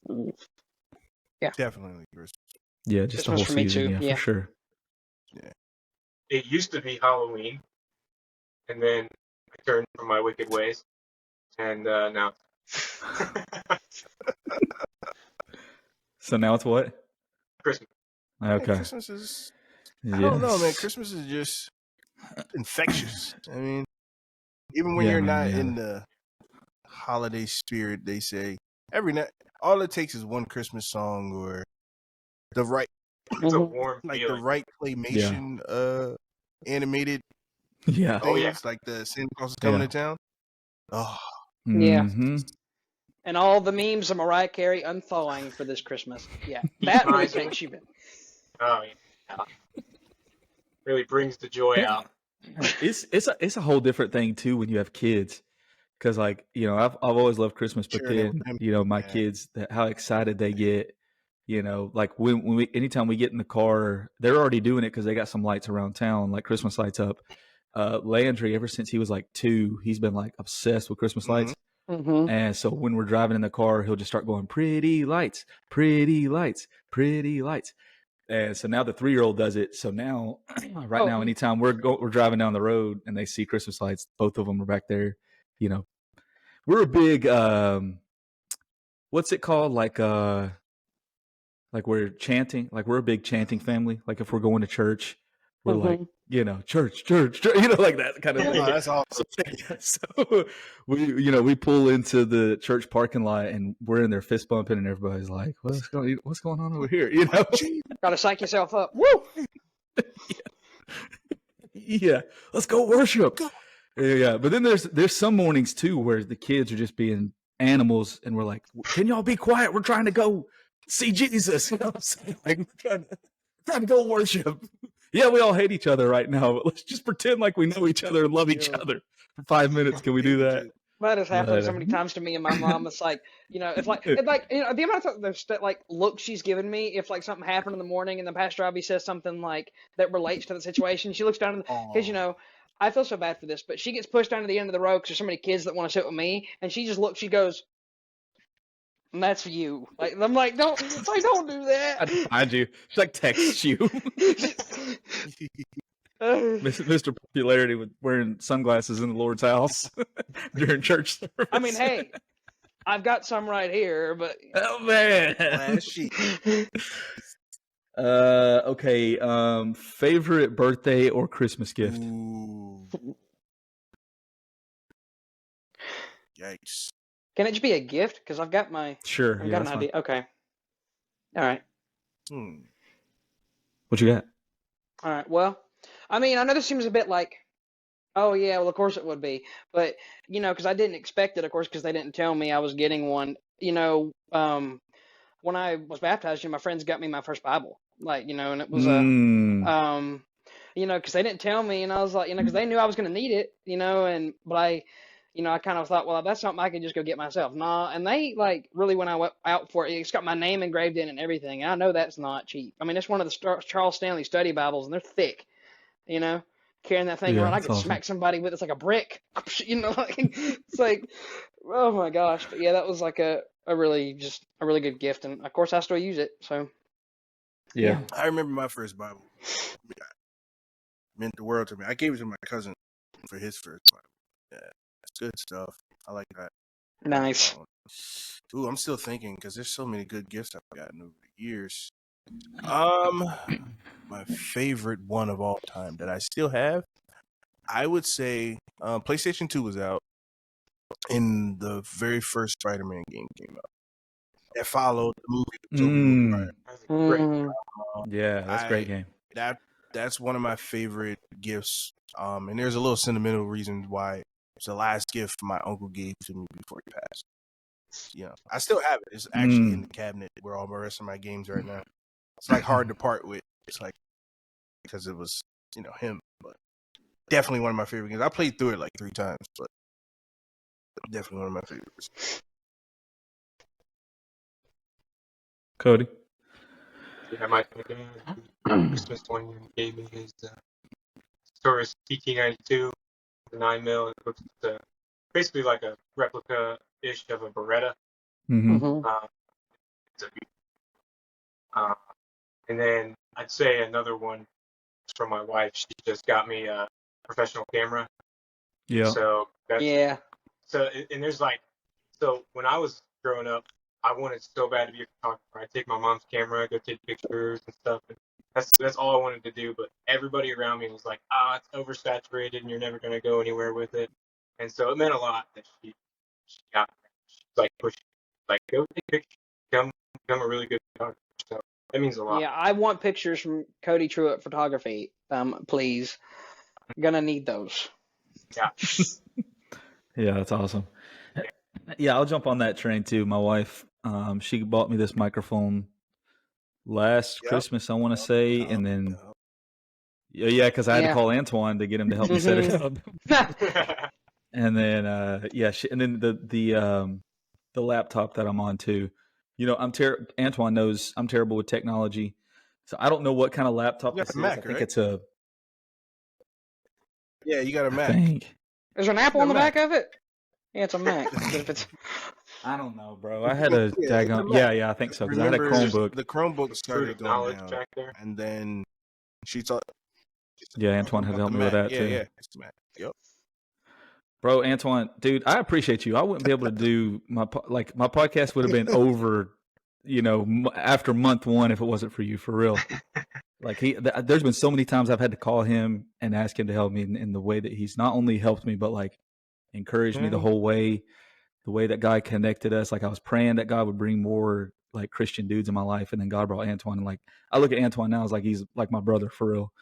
Yeah. Definitely Christmas. Yeah. Just Christmas the whole for me season. too. Yeah, for sure. Yeah. It used to be Halloween, and then I turned from my wicked ways, and now. So now it's what? Christmas. Okay. Man, Christmas is. I don't know, man. Christmas is just infectious. I mean, even when you're not in the holiday spirit, they say every night. All it takes is one Christmas song or the right, It's a warm feeling. the right claymation, animated Yeah. things, like the Santa Claus is coming to town. Oh, Yeah. Mm-hmm. And all the memes of Mariah Carey unthawing for this Christmas. Yeah, that really takes you back. Oh yeah. Really brings the joy out. It's a whole different thing too when you have kids, because I've always loved Christmas, but then my kids, how excited they get, when anytime we get in the car, they're already doing it because they got some lights around town, like Christmas lights up. Landry, ever since he was 2, he's been obsessed with Christmas lights. Mm-hmm. And so when we're driving in the car, he'll just start going, pretty lights, pretty lights, pretty lights. And so now the 3-year-old does it. So now, now, anytime we're driving down the road and they see Christmas lights, both of them are back there. We're a big, what's it called? We're chanting, we're a big chanting family. If we're going to church, we're church, like that kind of thing. oh, that's awesome. So we pull into the church parking lot and we're in there fist bumping and everybody's like, what's going on over here? Gotta psych yourself up. Woo! Yeah, let's go worship. Yeah, but then there's some mornings too where the kids are just being animals, and we're like, "Can y'all be quiet? We're trying to go see Jesus." You know what I'm saying? Like we're trying to go worship. Yeah, we all hate each other right now, but let's just pretend like we know each other and love each other for 5 minutes. Can we do that? That has happened But, so many times to me and my mom. It's like, it's like the amount of like look she's given me if like something happened in the morning and the pastor Abby says something like that relates to the situation. She looks down because I feel so bad for this, but she gets pushed down to the end of the row because there's so many kids that want to sit with me, and she just looks. She goes, and that's for you. Like I'm like, don't do that. I find you. She like texts you. Mr. Popularity with wearing sunglasses in the Lord's house during church service. I mean, hey, I've got some right here, but oh man. Okay. Favorite birthday or Christmas gift? Ooh. Yikes. Can it just be a gift? Because I've got Sure. I've got an idea. Okay. All right. What you got? All right. Well, I mean, I know this seems a bit like, oh yeah, well of course it would be, but because I didn't expect it, of course, because they didn't tell me I was getting one. When I was baptized, my friends got me my first Bible, and it was because they didn't tell me, and I was like, because they knew I was going to need it, but I kind of thought, well, that's something I can just go get myself. Nah, and they really went out for it. It's got my name engraved in it and everything. And I know that's not cheap. I mean, it's one of the Charles Stanley study Bibles, and they're thick. Carrying that thing around, I could smack somebody with it's like a brick. It's like, oh my gosh. But yeah, that was like a really good gift, and of course I still use it. So yeah. I remember my first Bible. It meant the world to me. I gave it to my cousin for his first Bible. Yeah, it's good stuff. I like that. Nice. Ooh, I'm still thinking because there's so many good gifts I've gotten over the years. My favorite one of all time that I still have, I would say, PlayStation 2 was out, and the very first Spider-Man game came out. That followed the movie. Yeah, that's a great game. That's one of my favorite gifts. And there's a little sentimental reason why it's the last gift my uncle gave to me before he passed. I still have it. It's actually in the cabinet where all the rest of my games right now. It's like hard to part with. It's like because it was, him. But definitely one of my favorite games. I played through it like 3 times, but definitely one of my favorites. Cody? Yeah, my Christmas one you gave me is Taurus TT92, the 9mm. It's basically like a replica-ish of a Beretta. Mm-hmm. And then I'd say another one from my wife. She just got me a professional camera. Yeah. So yeah. So and there's so when I was growing up, I wanted so bad to be a photographer. I'd take my mom's camera, go take pictures and stuff. And that's all I wanted to do. But everybody around me was like, it's oversaturated and you're never going to go anywhere with it. And so it meant a lot that she got me. She's pushing, go take pictures, become a really good photographer. So that means a lot. Yeah, I want pictures from Cody Truitt Photography, please. I'm gonna need those. Yeah. Yeah, that's awesome. Yeah, I'll jump on that train too. My wife, she bought me this microphone last Christmas, I want to say, and then because I had to call Antoine to get him to help me set it up. And then and then the laptop that I'm on too. Antoine knows I'm terrible with technology, so I don't know what kind of laptop this is. Mac, I think right? it's a. Yeah, you got a Mac. Is there an Apple on the back of it? Yeah, it's a Mac. I don't know, bro. I had a I think so. Because I had a Chromebook. The Chromebook started going down, back there. And then she thought. Yeah, Antoine had to help me with that too. Yeah, it's the Mac. Yep. Bro, Antoine, dude, I appreciate you. I wouldn't be able to do my podcast would have been over, after month 1 if it wasn't for you, for real. There's been so many times I've had to call him and ask him to help me in the way that he's not only helped me, but encouraged me the whole way. The way that God connected us, I was praying that God would bring more Christian dudes in my life, and then God brought Antoine. And I look at Antoine now as he's like my brother for real.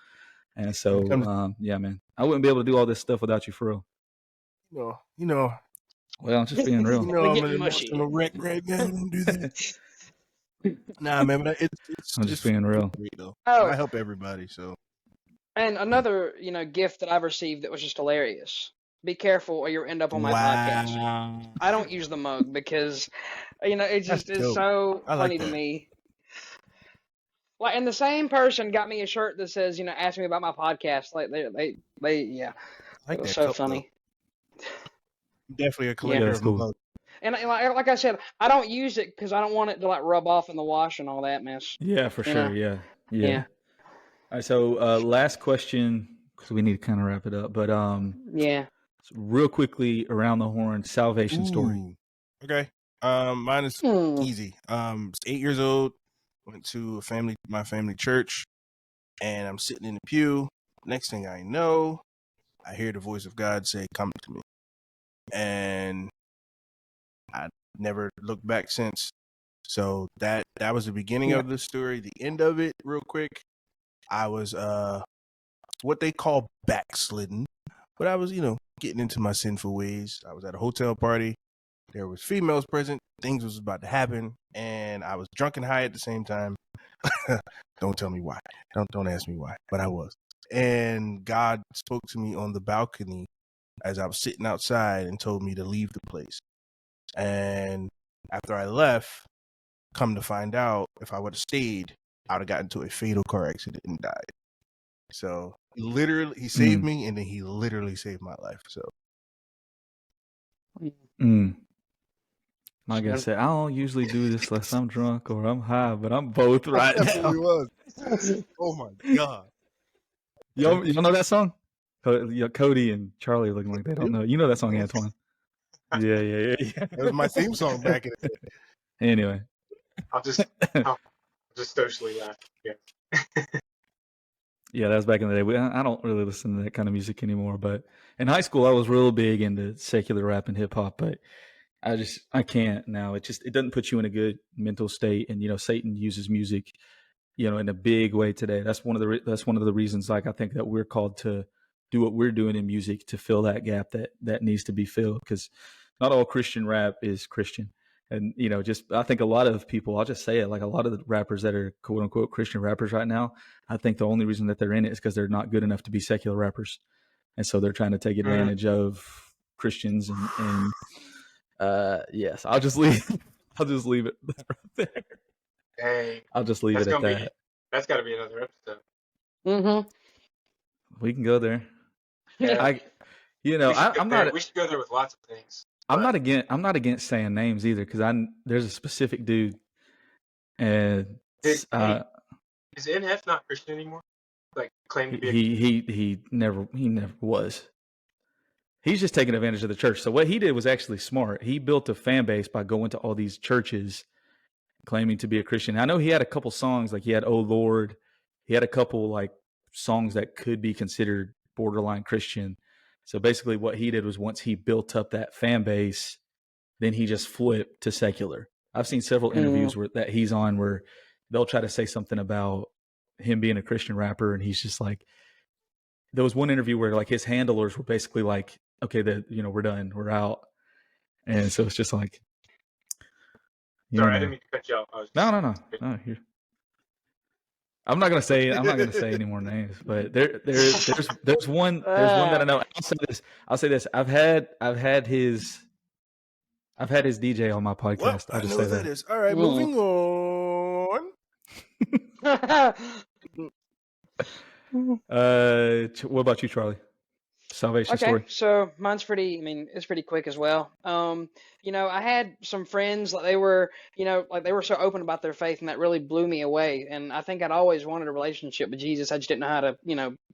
And so, comes, yeah, man, I wouldn't be able to do all this stuff without you, for real. You know, Well, I'm just being real. We're I'm an getting mushy. emotional wreck right now. Don't do that. Nah, man, but I'm just being real. great, though. Oh. I help everybody, so. And another, gift that I've received that was just hilarious. Be careful or you'll end up on my podcast. I don't use the mug because, it just That's is dope. so I like funny to that. me. Like, and the same person got me a shirt that says, ask me about my podcast. Like, yeah. I like It was that so cup, funny. though. Definitely a Yeah, collector that's of cool. mugs. And like I said, I don't use it because I don't want it to like rub off in the wash and all that mess. Yeah, for sure. know? Yeah. All right, so last question, because we need to kind of wrap it up. But Yeah. real quickly, around the horn, salvation story. Ooh. Okay. Mine is easy. 8 years old, went to my family church, and I'm sitting in the pew. Next thing I know, I hear the voice of God say, "Come to me." And I never looked back since. So that was the beginning of the story. The end of it, real quick, I was what they call backslidden, but I was getting into my sinful ways. I was at a hotel party. There was females present. Things was about to happen, and I was drunk and high at the same time. Don't tell me why. Don't ask me why, but I was. And God spoke to me on the balcony as I was sitting outside and told me to leave the place. And after I left, come to find out, if I would have stayed, I would have gotten into a fatal car accident and died. So literally, he saved me, and then he literally saved my life. So. Like I said, I don't usually do this unless I'm drunk or I'm high, but I'm both right now. Was. Oh my God. Y'all know that song? Cody and Charlie are looking like they don't know. You know that song, Antoine? Yeah. That was my theme song back in the day. Anyway. I'll just socially laugh. Yeah. Yeah, that was back in the day. I don't really listen to that kind of music anymore, but in high school I was real big into secular rap and hip hop, but I can't now. It doesn't put you in a good mental state, and Satan uses music, in a big way today. That's one of the reasons, like, I think that we're called to do what we're doing in music to fill that gap that needs to be filled, because not all Christian rap is Christian. And, I think a lot of people, I'll just say it, like a lot of the rappers that are quote unquote Christian rappers right now, I think the only reason that they're in it is because they're not good up to be secular rappers. And so they're trying to take advantage of Christians and yes, I'll just leave it right there. Dang. I'll just leave it at that. That's got to be another episode. Mm-hmm. We can go there. Yeah. I'm not. We should go there with lots of things. I'm not against saying names either, because there's a specific dude, and is NF not Christian anymore? Like, claim to be. He never was. He's just taking advantage of the church. So what he did was actually smart. He built a fan base by going to all these churches, claiming to be a Christian. I know he had a couple songs, like he had "Oh Lord." He had a couple like songs that could be considered borderline Christian. So basically what he did was, once he built up that fan base, then he just flipped to secular. I've seen several interviews that he's on where they'll try to say something about him being a Christian rapper, and he's just like, there was one interview where like his handlers were basically like, okay, we're done, we're out. And so it's just like, sorry, I didn't mean to cut you off. No. I'm not gonna say any more names, but there's one that I know. I'll say this. I've had his DJ on my podcast. I'll just say that. Is. All right, moving on. What about you, Charlie? Salvation story. Okay, so mine's it's pretty quick as well. I had some friends, like they were so open about their faith, and that really blew me away. And I think I'd always wanted a relationship with Jesus. I just didn't know how to,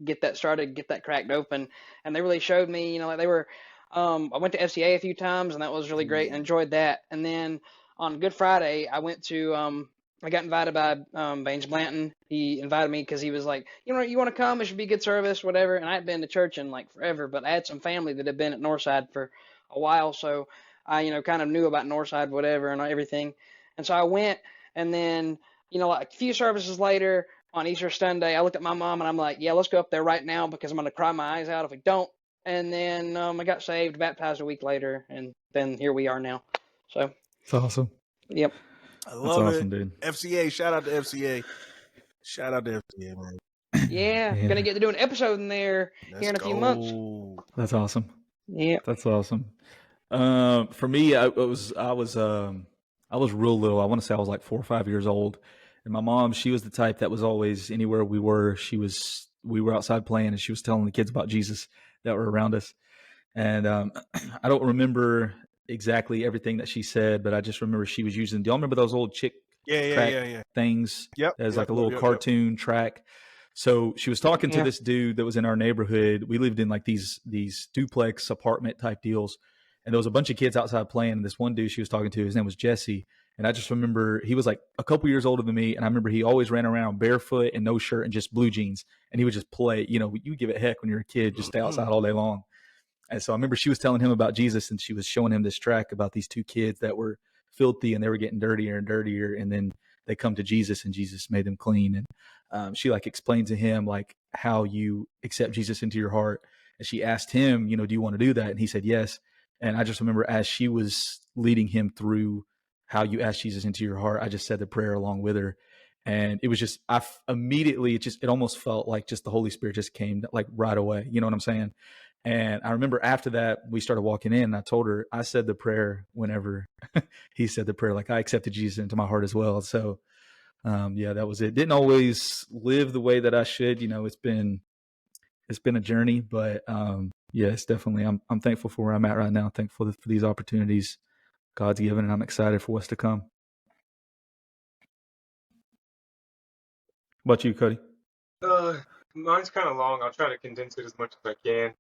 get that started, get that cracked open. And they really showed me, like they were, I went to FCA a few times, and that was really great, and enjoyed that. And then on Good Friday, I went to, I got invited by Baines Blanton. He invited me because he was like, you want to come? It should be good service, whatever. And I had been to church in like forever, but I had some family that had been at Northside for a while, so I kind of knew about Northside, whatever, and everything. And so I went, and then like a few services later, on Easter Sunday, I looked at my mom and I'm like, yeah, let's go up there right now because I'm going to cry my eyes out if we don't. And then I got saved, baptized a week later, and then here we are now. So It's awesome. Yep. I That's love awesome, it. dude. FCA, shout out to FCA. Shout out to FCA, man. Yeah, Yeah. gonna get to do an episode in there here in a few months. That's awesome. Yeah. That's awesome. For me, I was real little. I want to say I was like 4 or 5 years old, and my mom, she was the type that was always anywhere we were. We were outside playing, and she was telling the kids about Jesus that were around us. And I don't remember exactly everything that she said, but I just remember she was using. Do y'all remember those old chick track things? Yep. As like a little cartoon track. So she was talking to this dude that was in our neighborhood. We lived in like these duplex apartment type deals, and there was a bunch of kids outside playing. And this one dude she was talking to, his name was Jesse. And I just remember he was like a couple years older than me, and I remember he always ran around barefoot and no shirt and just blue jeans, and he would just play. You know, you give it heck when you're a kid, just stay outside all day long. And so I remember she was telling him about Jesus, and she was showing him this track about these two kids that were filthy and they were getting dirtier and dirtier. And then they come to Jesus, and Jesus made them clean. And she like explained to him like how you accept Jesus into your heart. And she asked him, you know, do you want to do that? And he said yes. And I just remember as she was leading him through how you ask Jesus into your heart, I just said the prayer along with her. And it was just, immediately, it almost felt like just the Holy Spirit just came like right away. You know what I'm saying? And I remember after that, we started walking in, and I told her, I said the prayer whenever he said the prayer, like I accepted Jesus into my heart as well. So, yeah, that was it. Didn't always live the way that I should, you know, it's been a journey, but, yeah, it's definitely, I'm thankful for where I'm at right now. Thankful for these opportunities God's given, and I'm excited for what's to come. What about you, Cody? Mine's kind of long. I'll try to condense it as much as I can.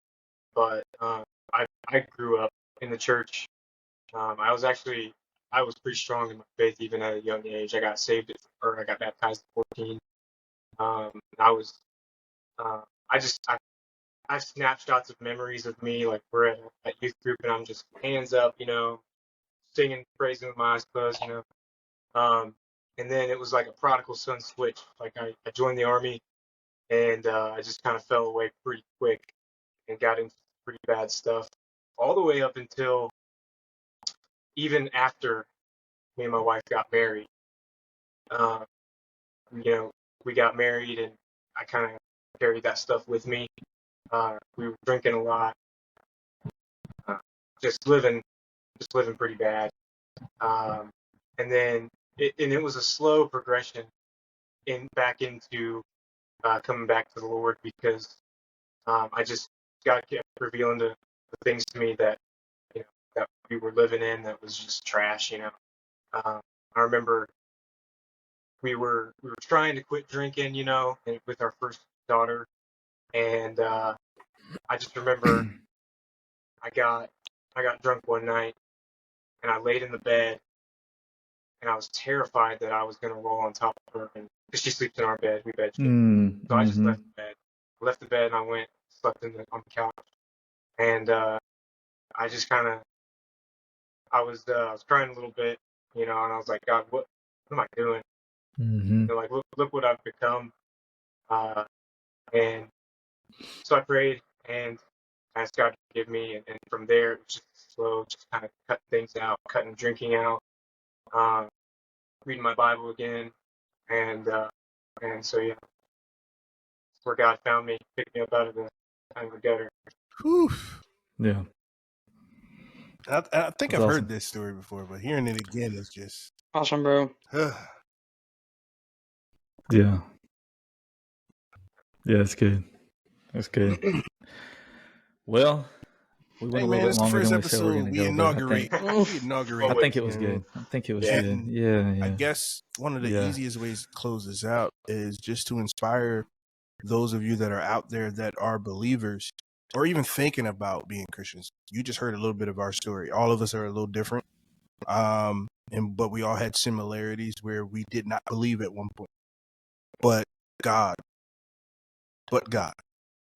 But I grew up in the church. I was pretty strong in my faith even at a young age. I got I got baptized at 14. I was I have snapshots of memories of me, like we're at a youth group and I'm just hands up, you know, singing, praising with my eyes closed, you know. And then it was like a prodigal son switch. Like I joined the army, and I just kind of fell away pretty quick and got into pretty bad stuff, all the way up until even after me and my wife got married. You know, we got married, and I kind of carried that stuff with me. We were drinking a lot, just living pretty bad. And then it was a slow progression back into coming back to the Lord, because I just God kept revealing the things to me that, you know, that we were living in that was just trash. You know, I remember we were trying to quit drinking, you know, with our first daughter, and I just remember I got drunk one night, and I laid in the bed, and I was terrified that I was going to roll on top of her, because she sleeps in our bed, we bed share. So I just left the bed. I left the bed, and I went slept on the couch, and I just kind of I was crying a little bit, you know, and I was like, God, what am I doing? You know, like look what I've become. And so I prayed and asked God to forgive me, and from there it was just slow, just kind of cut things out, cutting drinking out, reading my Bible again, and so yeah, that's where God found me, picked me up out of the gutter. Whew. Yeah. I think That's I've awesome. heard this story before, but hearing it again is just Awesome, bro. Yeah. Yeah, it's good. That's good. Well, we went Hey a man, little bit it's the longer first than we said we were episode. going to We go, but inaugurate. I think it was you know. good. I think it was Yeah. good. Yeah, yeah. I guess one of the easiest ways to close this out is just to inspire those of you that are out there that are believers or even thinking about being Christians. You just heard a little bit of our story. All of us are a little different. But we all had similarities where we did not believe at one point. But God.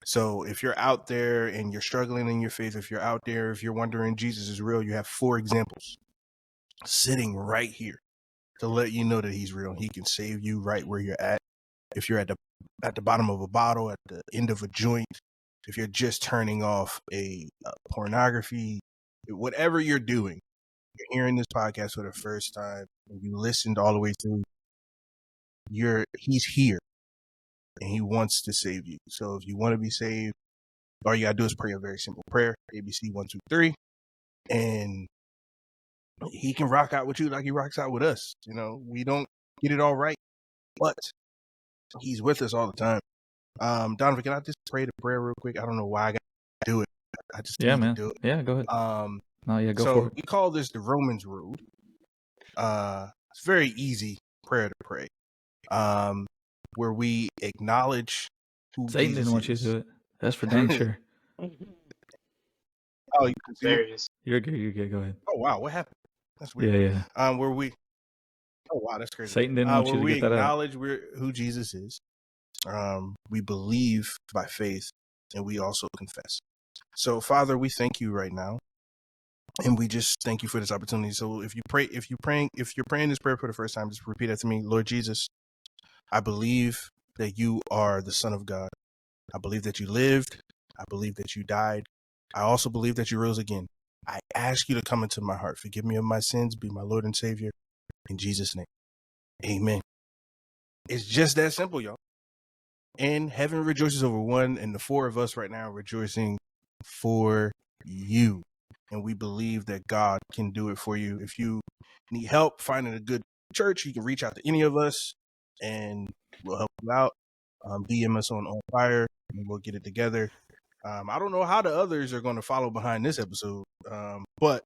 So if you're out there and you're struggling in your faith, if you're out there, if you're wondering Jesus is real, you have 4 examples sitting right here to let you know that he's real. He can save you right where you're at. if you're at the bottom of a bottle, at the end of a joint, if you're just turning off a pornography, whatever you're doing, you're hearing this podcast for the first time, and you listened all the way through, he's here, and he wants to save you. So if you want to be saved, all you gotta do is pray a very simple prayer, ABC 1, 2, 3, and he can rock out with you like he rocks out with us. You know, we don't get it all right, but he's with us all the time. Donovan, can I just pray the prayer real quick? I don't know why I got to do it. I just need to do it. Yeah, go ahead. Go so for it. We call this the Romans Road. It's a very easy prayer to pray, where we acknowledge who Satan Jesus didn't want you is. to do it. That's for dang sure. Oh, you can see There it? it is. You're good. Go ahead. Oh, wow. What happened? That's weird. Yeah. Oh, wow, that's crazy. Satan didn't want you to get that out. Where we acknowledge who Jesus is. We believe by faith, and we also confess. So, Father, we thank you right now, and we just thank you for this opportunity. So, if you're praying this prayer for the first time, just repeat after me. Lord Jesus, I believe that you are the Son of God. I believe that you lived. I believe that you died. I also believe that you rose again. I ask you to come into my heart. Forgive me of my sins. Be my Lord and Savior. In Jesus' name. Amen. It's just that simple, y'all. And heaven rejoices over one, and the four of us right now are rejoicing for you. And we believe that God can do it for you. If you need help finding a good church, you can reach out to any of us, and we'll help you out. DM us on Fire, and we'll get it together. I don't know how the others are going to follow behind this episode, but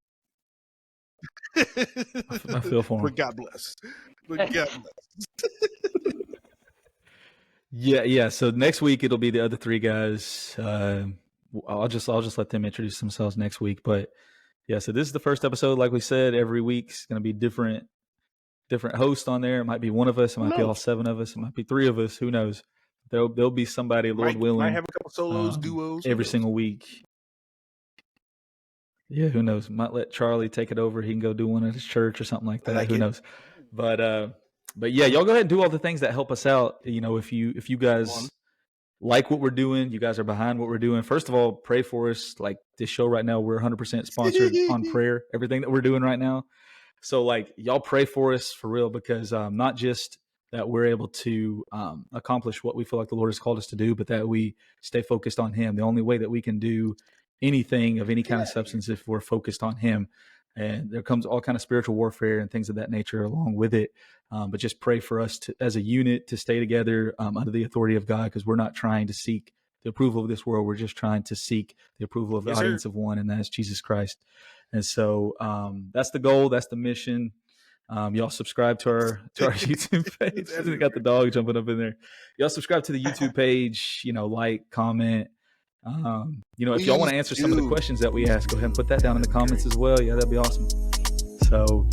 I feel for him. But God bless. But God bless. Yeah. So next week it'll be the other three guys. I'll just let them introduce themselves next week. But yeah, so this is the first episode. Like we said, every week's going to be different hosts on there. It might be one of us. It might be all seven of us. It might be three of us. Who knows? There'll be somebody, Lord willing. Might have a couple solos, duos. Every single week. Yeah, who knows? Might let Charlie take it over. He can go do one at his church or something like that. Who knows? But yeah, y'all go ahead and do all the things that help us out. You know, if you guys like what we're doing, you guys are behind what we're doing. First of all, pray for us. Like this show right now, we're 100% sponsored on prayer. Everything that we're doing right now. So like y'all pray for us for real, because not just that we're able to accomplish what we feel like the Lord has called us to do, but that we stay focused on Him. The only way that we can do anything of any kind of substance if we're focused on Him. And there comes all kind of spiritual warfare and things of that nature along with it. But just pray for us as a unit to stay together under the authority of God, because we're not trying to seek the approval of this world. We're just trying to seek the approval of the audience of one, and that's Jesus Christ. And so that's the goal. That's the mission. Y'all subscribe to our YouTube page. We got the dog jumping up in there. Y'all subscribe to the YouTube page, like, comment. If y'all want to answer some of the questions that we ask, go ahead and put that down in the comments as well. Yeah, that'd be awesome. So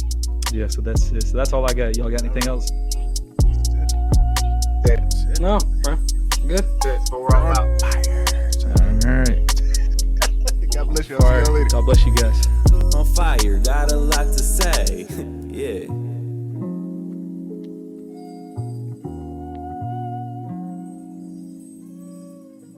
yeah, so that's it. So that's all I got. Y'all got anything else? That's it. No, bro. Good. But we're all out. All right. God bless you. I'll see y'all later. God bless you guys. On fire, got a lot to say. Yeah.